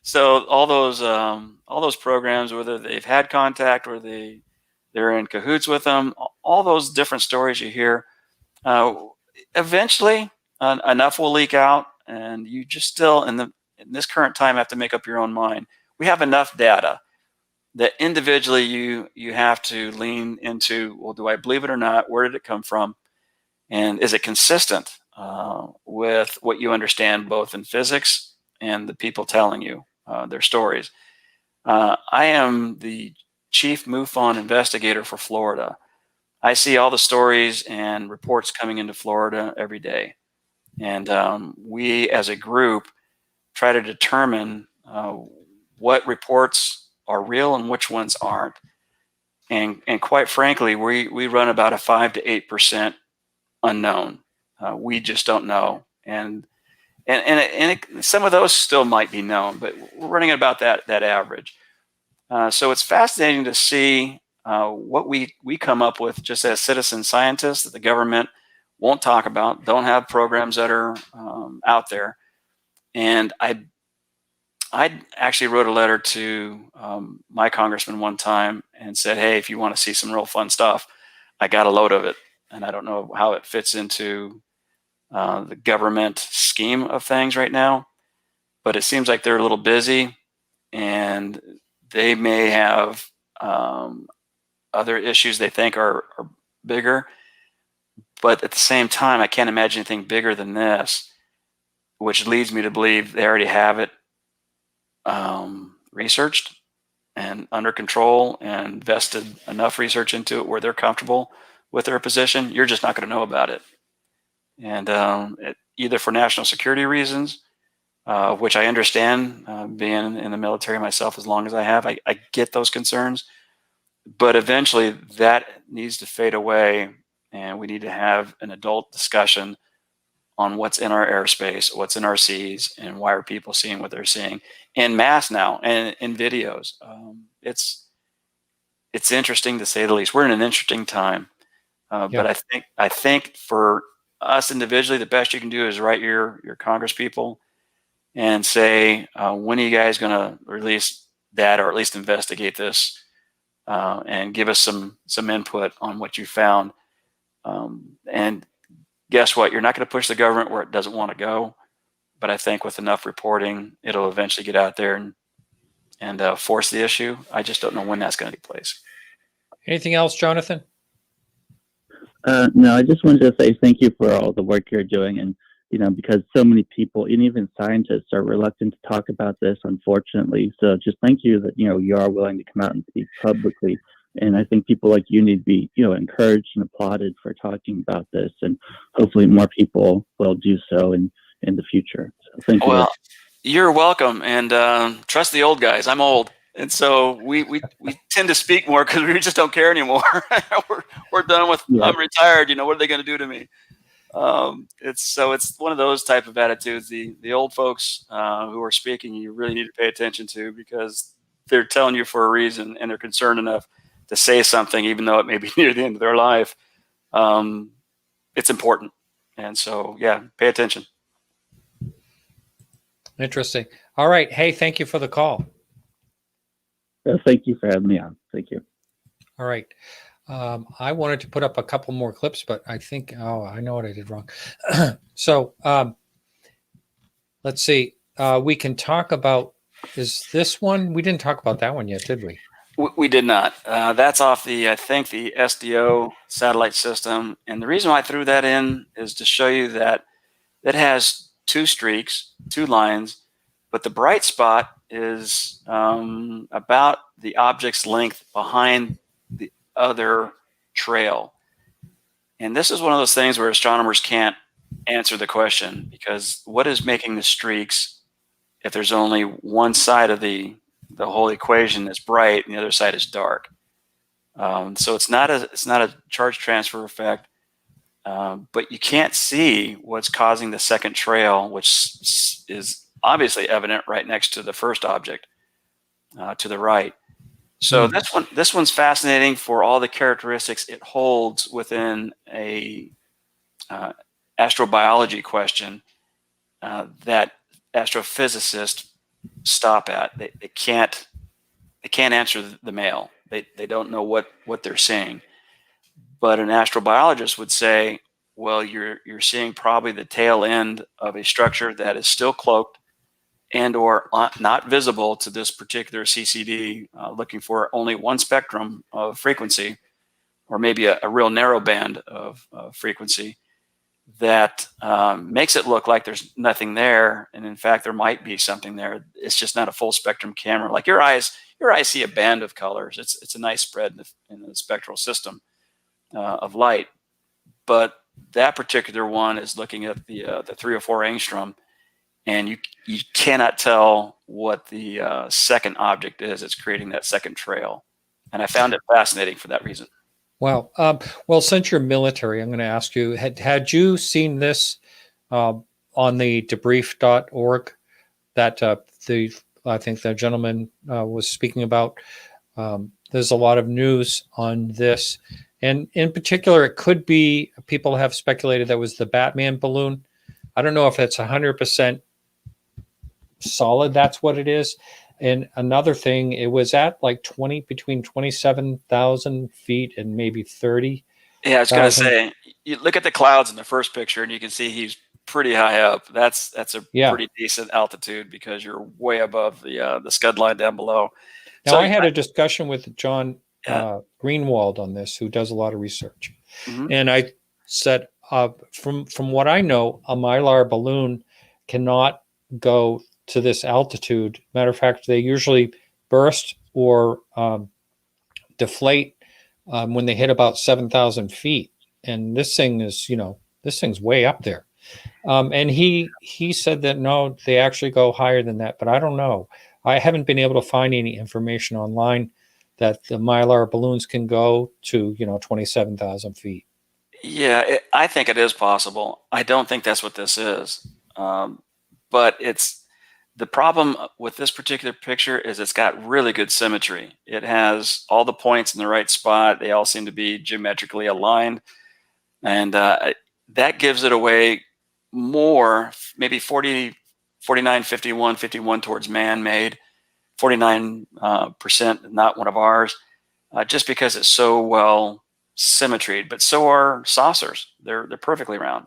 So all those programs, whether they've had contact or they're in cahoots with them, all those different stories you hear, eventually enough will leak out, and you just still in this current time have to make up your own mind. We have enough data that individually you have to lean into, well, do I believe it or not? Where did it come from? And is it consistent with what you understand both in physics and the people telling you their stories? I am the chief MUFON investigator for Florida. I see all the stories and reports coming into Florida every day. And we as a group try to determine what reports are real and which ones aren't. And quite frankly, we run about a 5 to 8% unknown. We just don't know. And some of those still might be known, but we're running at about that average. So it's fascinating to see what we come up with just as citizen scientists that the government won't talk about, don't have programs that are out there. And I actually wrote a letter to my congressman one time and said, hey, if you want to see some real fun stuff, I got a load of it. And I don't know how it fits into the government scheme of things right now, but it seems like they're a little busy and they may have other issues they think are bigger. But at the same time, I can't imagine anything bigger than this, which leads me to believe they already have it researched and under control and invested enough research into it where they're comfortable with their position. You're just not going to know about it. And either for national security reasons, which I understand, being in the military myself as long as I have, I get those concerns. But eventually that needs to fade away, and we need to have an adult discussion on what's in our airspace, what's in our seas, and why are people seeing what they're seeing en masse now and in videos. It's interesting to say the least. We're in an interesting time, but I think for us individually, the best you can do is write your Congress people and say, when are you guys going to release data or at least investigate this and give us some input on what you found. And guess what? You're not going to push the government where it doesn't want to go. But I think with enough reporting, it'll eventually get out there and force the issue. I just don't know when that's going to take place. Anything else, Jonathan? No, I just wanted to say thank you for all the work you're doing. And, because so many people, and even scientists, are reluctant to talk about this, unfortunately. So just thank you that, you are willing to come out and speak publicly. And I think people like you need to be, encouraged and applauded for talking about this. And hopefully more people will do so in the future. So thank you. Well, you're welcome. And trust the old guys. I'm old. And so we tend to speak more because we just don't care anymore. we're done with, I'm retired. What are they going to do to me? It's one of those type of attitudes. The old folks who are speaking, you really need to pay attention to, because they're telling you for a reason and they're concerned enough say something, even though it may be near the end of their life, it's important. And so, yeah, pay attention. Interesting. All right. Hey, thank you for the call. Thank you for having me on. Thank you. All right. I wanted to put up a couple more clips, but I think, I know what I did wrong. So let's see. We can talk about, is this one? We didn't talk about that one yet, did we? We did not. That's off I think, the SDO satellite system. And the reason why I threw that in is to show you that it has two streaks, two lines, but the bright spot is about the object's length behind the other trail. And this is one of those things where astronomers can't answer the question, because what is making the streaks if there's only one side of the whole equation is bright and the other side is dark? So it's not a charge transfer effect, but you can't see what's causing the second trail, which is obviously evident right next to the first object to the right. So this one's fascinating for all the characteristics it holds within a astrobiology question that astrophysicists stop at. They can't answer the mail. They don't know what they're seeing. But an astrobiologist would say, well, you're seeing probably the tail end of a structure that is still cloaked and or not visible to this particular CCD, looking for only one spectrum of frequency, or maybe a real narrow band of frequency that makes it look like there's nothing there. And in fact, there might be something there. It's just not a full spectrum camera. Like your eyes see a band of colors. It's a nice spread in the spectral system of light. But that particular one is looking at the 3 or 4 angstrom, and you cannot tell what the second object is. It's creating that second trail. And I found it fascinating for that reason. Wow. Well, since you're military, I'm going to ask you, had you seen this on the debrief.org that I think the gentleman was speaking about? There's a lot of news on this. And in particular, it could be, people have speculated that was the Batman balloon. I don't know if it's 100% solid that's what it is. And another thing, it was at like between 27,000 feet and maybe 30. Yeah, I was going to say, you look at the clouds in the first picture and you can see he's pretty high up. That's a pretty decent altitude because you're way above the scud line down below. Now, I had a discussion with John Greenwald on this, who does a lot of research. Mm-hmm. And I said, from what I know, a Mylar balloon cannot go to this altitude. Matter of fact, they usually burst or deflate when they hit about 7,000 feet. And this thing is, this thing's way up there. And he said that, no, they actually go higher than that, but I don't know. I haven't been able to find any information online that the Mylar balloons can go to, 27,000 feet. Yeah, I think it is possible. I don't think that's what this is. But the problem with this particular picture is it's got really good symmetry. It has all the points in the right spot. They all seem to be geometrically aligned. And that gives it away more, maybe 49, 51 towards man-made, 49% not one of ours, just because it's so well symmetried. But so are saucers. They're perfectly round.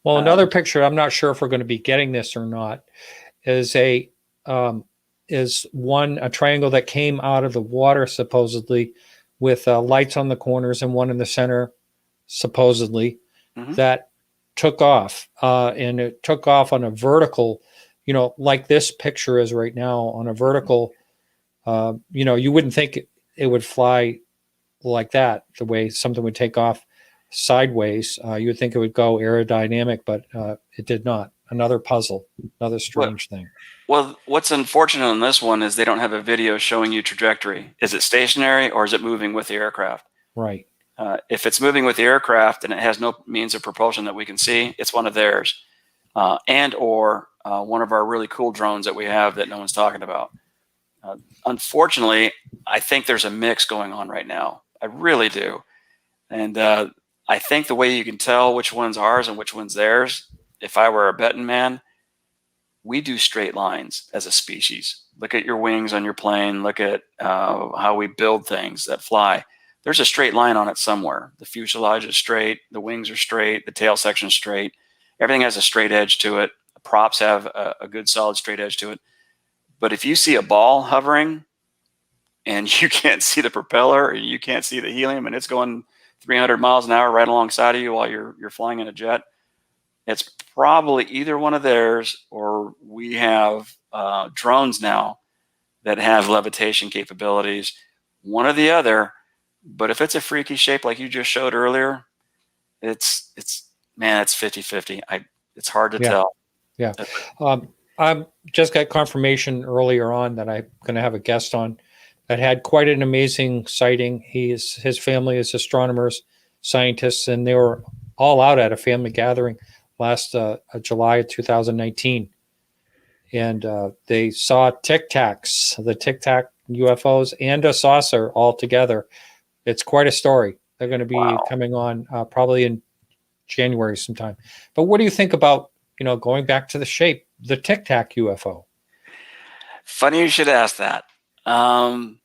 Well, another picture, I'm not sure if we're going to be getting this or not, is a triangle that came out of the water, supposedly, with lights on the corners and one in the center, supposedly, that took off. And it took off on a vertical, like this picture is right now, on a vertical. You wouldn't think it would fly like that, the way something would take off sideways. You would think it would go aerodynamic, but it did not. Another puzzle, another strange thing. Well, what's unfortunate on this one is they don't have a video showing you trajectory. Is it stationary or is it moving with the aircraft? Right. If it's moving with the aircraft and it has no means of propulsion that we can see, it's one of theirs, and or one of our really cool drones that we have that no one's talking about. Unfortunately, I think there's a mix going on right now. I really do. And I think the way you can tell which one's ours and which one's theirs, if I were a betting man, we do straight lines as a species. Look at your wings on your plane. Look at how we build things that fly. There's a straight line on it somewhere. The fuselage is straight. The wings are straight. The tail section is straight. Everything has a straight edge to it. The props have a good solid straight edge to it. But if you see a ball hovering and you can't see the propeller or you can't see the helium and it's going 300 miles an hour right alongside of you while you're flying in a jet, it's probably either one of theirs, or we have drones now that have levitation capabilities, one or the other. But if it's a freaky shape like you just showed earlier, it's 50-50. It's hard to tell. Yeah. I just got confirmation earlier on that I'm going to have a guest on that had quite an amazing sighting. His family is astronomers, scientists, and they were all out at a family gathering last July of 2019. And they saw the Tic Tac UFOs and a saucer all together. It's quite a story. They're going to be coming on probably in January sometime. But what do you think about, going back to the shape, the Tic Tac UFO? Funny you should ask that. In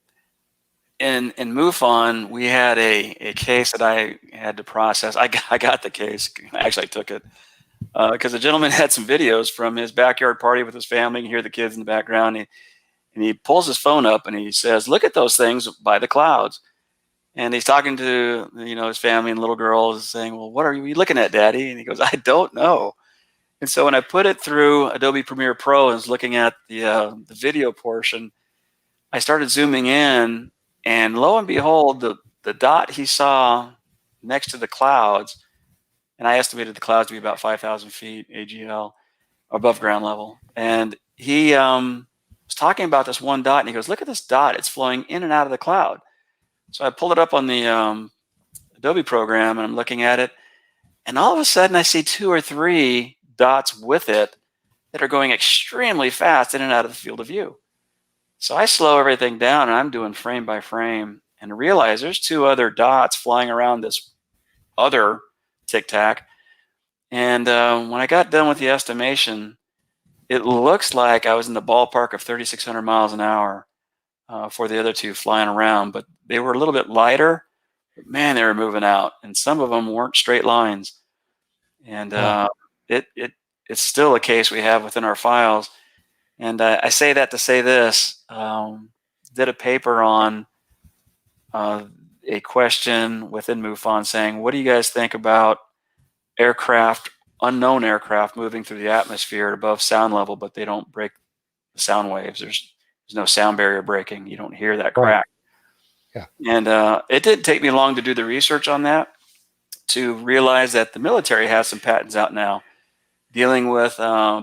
MUFON, we had a case that I had to process. I got the case. Actually, I took it because the gentleman had some videos from his backyard party with his family. You can hear the kids in the background. And he pulls his phone up and he says, "Look at those things by the clouds." And he's talking to his family, and the little girl is saying, "Well, what are you looking at, Daddy?" And he goes, "I don't know." And so when I put it through Adobe Premiere Pro and was looking at the video portion, I started zooming in, and lo and behold, the dot he saw next to the clouds, and I estimated the clouds to be about 5,000 feet AGL above ground level. And he was talking about this one dot, and he goes, "Look at this dot. It's flowing in and out of the cloud." So I pulled it up on the Adobe program, and I'm looking at it, and all of a sudden I see 2 or 3 dots with it that are going extremely fast in and out of the field of view. So I slow everything down, and I'm doing frame by frame, and realize there's 2 other dots flying around this other Tic Tac. And when I got done with the estimation, it looks like I was in the ballpark of 3,600 miles an hour for the other 2 flying around, but they were a little bit lighter. But man, they were moving out, and some of them weren't straight lines. And it's still a case we have within our files. And I say that to say this: did a paper on a question within MUFON saying, "What do you guys think about unknown aircraft moving through the atmosphere above sound level, but they don't break the sound waves? There's no sound barrier breaking. You don't hear that crack." Yeah. And it didn't take me long to do the research on that, to realize that the military has some patents out now dealing with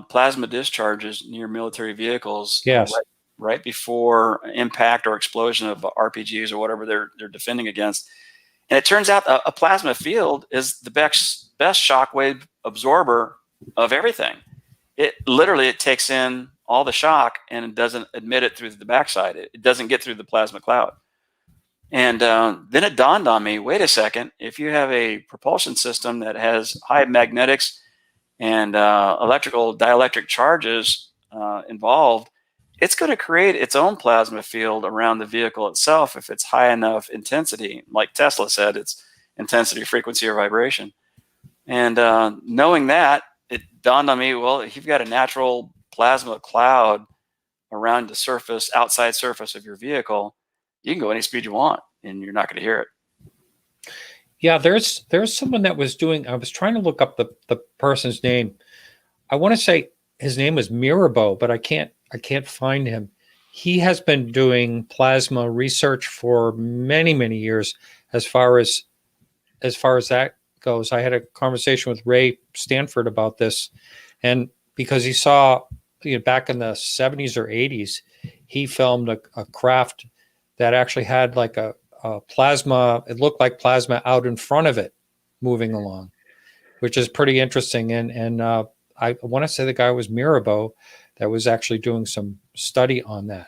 plasma discharges near military vehicles. Yes. Right before impact or explosion of RPGs or whatever they're defending against. And it turns out a plasma field is the best shockwave absorber of everything. It takes in all the shock and it doesn't admit it through the backside. It doesn't get through the plasma cloud. And then it dawned on me, wait a second, if you have a propulsion system that has high magnetics and electrical dielectric charges involved, it's going to create its own plasma field around the vehicle itself if it's high enough intensity. Like Tesla said, it's intensity, frequency, or vibration. And knowing that, it dawned on me, well, if you've got a natural plasma cloud around the outside surface of your vehicle, you can go any speed you want and you're not going to hear it. Yeah, there's someone that was doing, I was trying to look up the person's name. I want to say his name was Mirabeau, but I can't find him. He has been doing plasma research for many, many years as far as that goes. I had a conversation with Ray Stanford about this, and because he saw back in the 70s or 80s, he filmed a craft that actually had like a plasma, it looked like plasma out in front of it moving along, which is pretty interesting. And I want to say the guy was Mirabeau that was actually doing some study on that.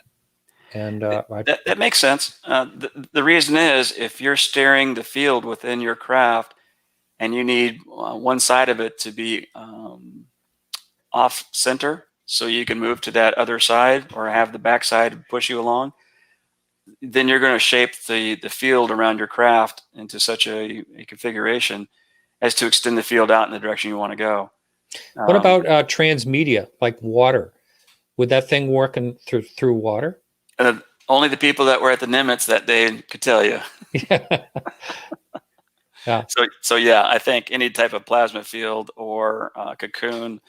And That makes sense. The reason is if you're steering the field within your craft and you need one side of it to be off center so you can move to that other side or have the back side push you along, then you're going to shape the field around your craft into such a configuration as to extend the field out in the direction you want to go. what about transmedia, like water? Would that thing work through water? Only the people that were at the Nimitz that day could tell you. Yeah. So yeah, I think any type of plasma field or cocoon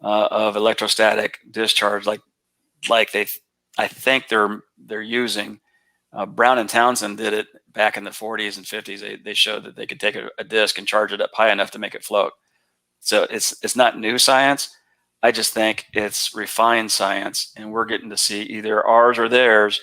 of electrostatic discharge, like I think they're using. Brown and Townsend did it back in the 40s and 50s. They showed that they could take a disc and charge it up high enough to make it float. So it's not new science. I just think it's refined science, and we're getting to see either ours or theirs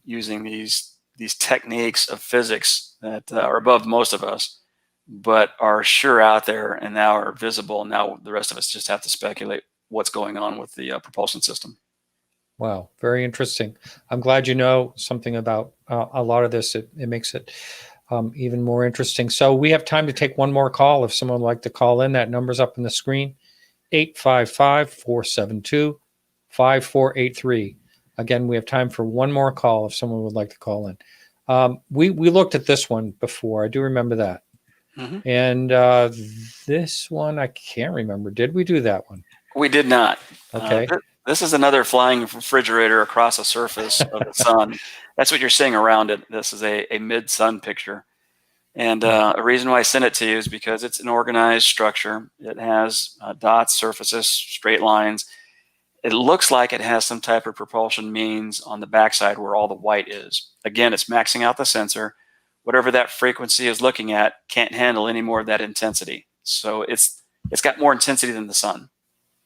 using these techniques of physics that are above most of us, but are sure out there and now are visible. Now the rest of us just have to speculate what's going on with the propulsion system. Wow, very interesting. I'm glad you know something about a lot of this. It makes it even more interesting. So we have time to take one more call. If someone would like to call in, that number's up on the screen, 855-472-5483. Again, we have time for one more call if someone would like to call in. We looked at this one before. I do remember that. Mm-hmm. And this one, I can't remember. Did we do that one? We did not. Okay. This is another flying refrigerator across the surface of the sun. That's what you're seeing around it. This is a mid-sun picture. And a reason why I sent it to you is because it's an organized structure. It has dots, surfaces, straight lines. It looks like it has some type of propulsion means on the backside where all the white is. Again, it's maxing out the sensor. Whatever that frequency is looking at can't handle any more of that intensity. So it's got more intensity than the sun.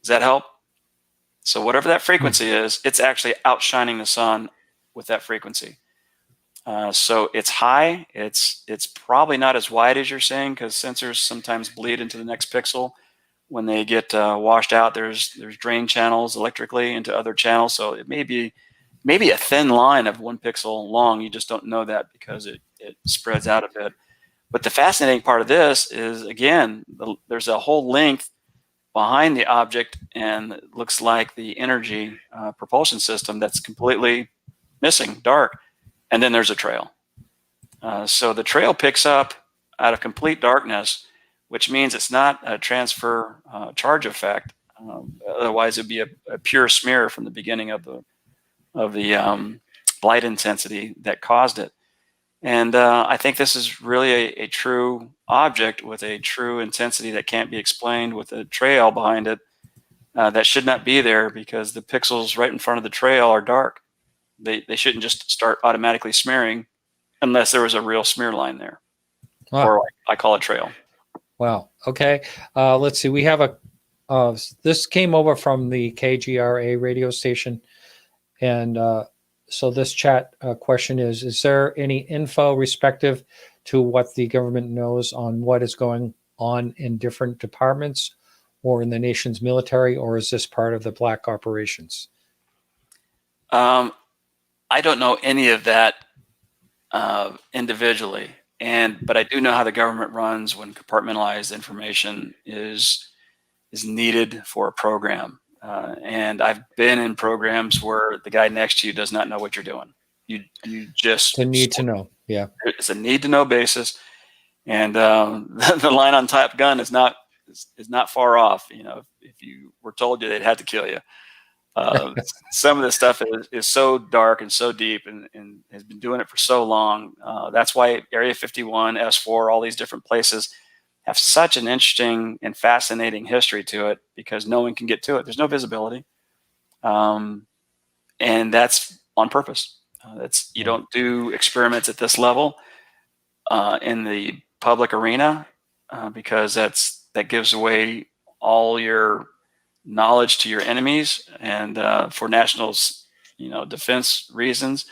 Does that help? So whatever that frequency is, it's actually outshining the sun with that frequency. So it's high. It's probably not as wide as you're saying because sensors sometimes bleed into the next pixel. When they get washed out, there's drain channels electrically into other channels. So it may be a thin line of 1 pixel long. You just don't know that because it spreads out a bit. But the fascinating part of this is, again, there's a whole length behind the object, and it looks like the energy propulsion system that's completely missing, dark. And then there's a trail. So the trail picks up out of complete darkness, which means it's not a transfer charge effect. Otherwise, it'd be a pure smear from the beginning of the light intensity that caused it. And I think this is really a true object with a true intensity that can't be explained with a trail behind it that should not be there because the pixels right in front of the trail are dark. They shouldn't just start automatically smearing unless there was a real smear line there. Wow. Or I call it trail. Wow. Okay. Let's see. We have this came over from the KGRA radio station. And so this chat question is there any info respective to what the government knows on what is going on in different departments or in the nation's military, or is this part of the black operations? I don't know any of that individually, but I do know how the government runs when compartmentalized information is needed for a program. And I've been in programs where the guy next to you does not know what you're doing. You just The need to know. Yeah. It's a need to know basis, and the line on Top Gun is not far off. You know, if you were told you they'd had to kill you. Some of this stuff is so dark and so deep and has been doing it for so long. That's why Area 51, S4, all these different places have such an interesting and fascinating history to it because no one can get to it. There's no visibility. And that's on purpose. You don't do experiments at this level in the public arena because that gives away all your knowledge to your enemies, and for national, defense reasons,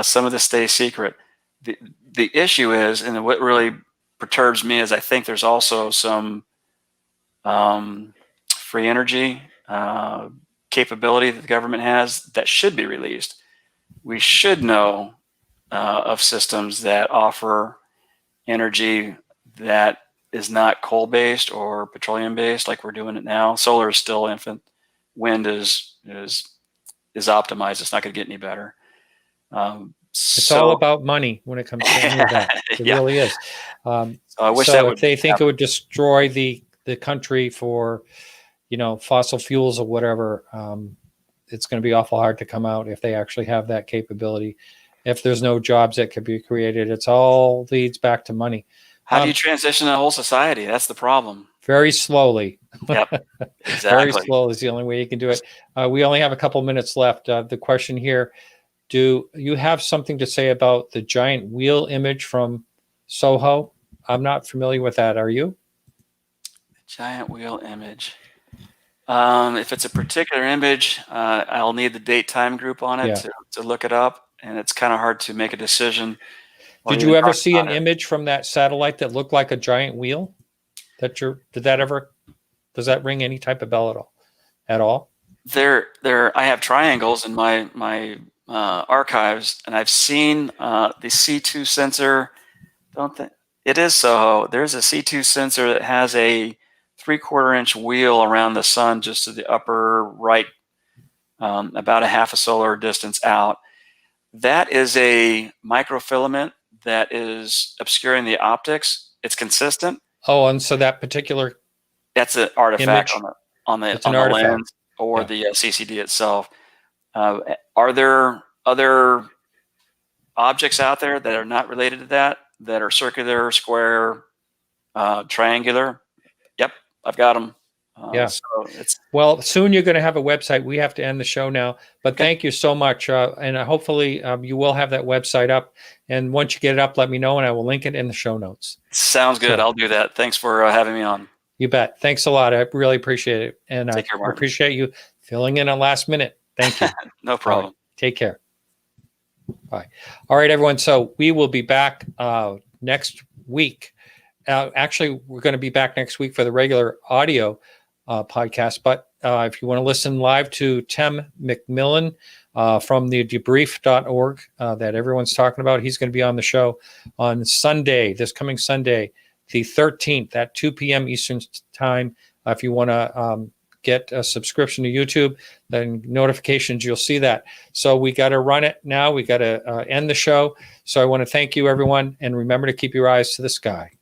some of this stays secret. The issue is, and what really perturbs me is, I think there's also some free energy capability that the government has that should be released. we should know of systems that offer energy that is not coal-based or petroleum-based, like we're doing it now. Solar is still infant. Wind is optimized. It's not going to get any better. It's all about money when it comes to any of that. It really is. So I wish so that if they think it would destroy the country for, fossil fuels or whatever, it's going to be awful hard to come out if they actually have that capability. If there's no jobs that could be created, it's all leads back to money. How do you transition a whole society? That's the problem. Very slowly. Yep, exactly. Very slow is the only way you can do it. We only have a couple minutes left. The question here, do you have something to say about the giant wheel image from Soho? I'm not familiar with that. Are you? The giant wheel image. If it's a particular image, I'll need the date-time group on it to look it up. And it's kind of hard to make a decision. Did you ever see an image from that satellite that looked like a giant wheel? Does that ring any type of bell at all? I have triangles in my archives, and I've seen the C2 sensor. It is Soho. There's a C2 sensor that has a 3/4 inch wheel around the sun, just to the upper right, about a half a solar distance out. That is a microfilament that is obscuring the optics. It's consistent. Oh, and so that particular that's an artifact image, on the lens or the CCD itself. Are there other objects out there that are not related to that are circular, square, triangular? Yep, I've got them. Well, soon you're going to have a website. We have to end the show now, but thank you so much. And hopefully you will have that website up. And once you get it up, let me know and I will link it in the show notes. Sounds good. I'll do that. Thanks for having me on. You bet. Thanks a lot. I really appreciate it. And I care, appreciate you filling in on last minute. Thank you. No problem. Right. Take care. Bye. All right, everyone. So we will be back next week. Actually, we're going to be back next week for the regular audio podcast. But if you want to listen live to Tim McMillan from the debrief.org that everyone's talking about, he's going to be on the show on Sunday, this coming Sunday, the 13th at 2 p.m. Eastern time. If you want to get a subscription to YouTube, then notifications, you'll see that. So we got to run it now. We got to end the show. So I want to thank you, everyone. And remember to keep your eyes to the sky.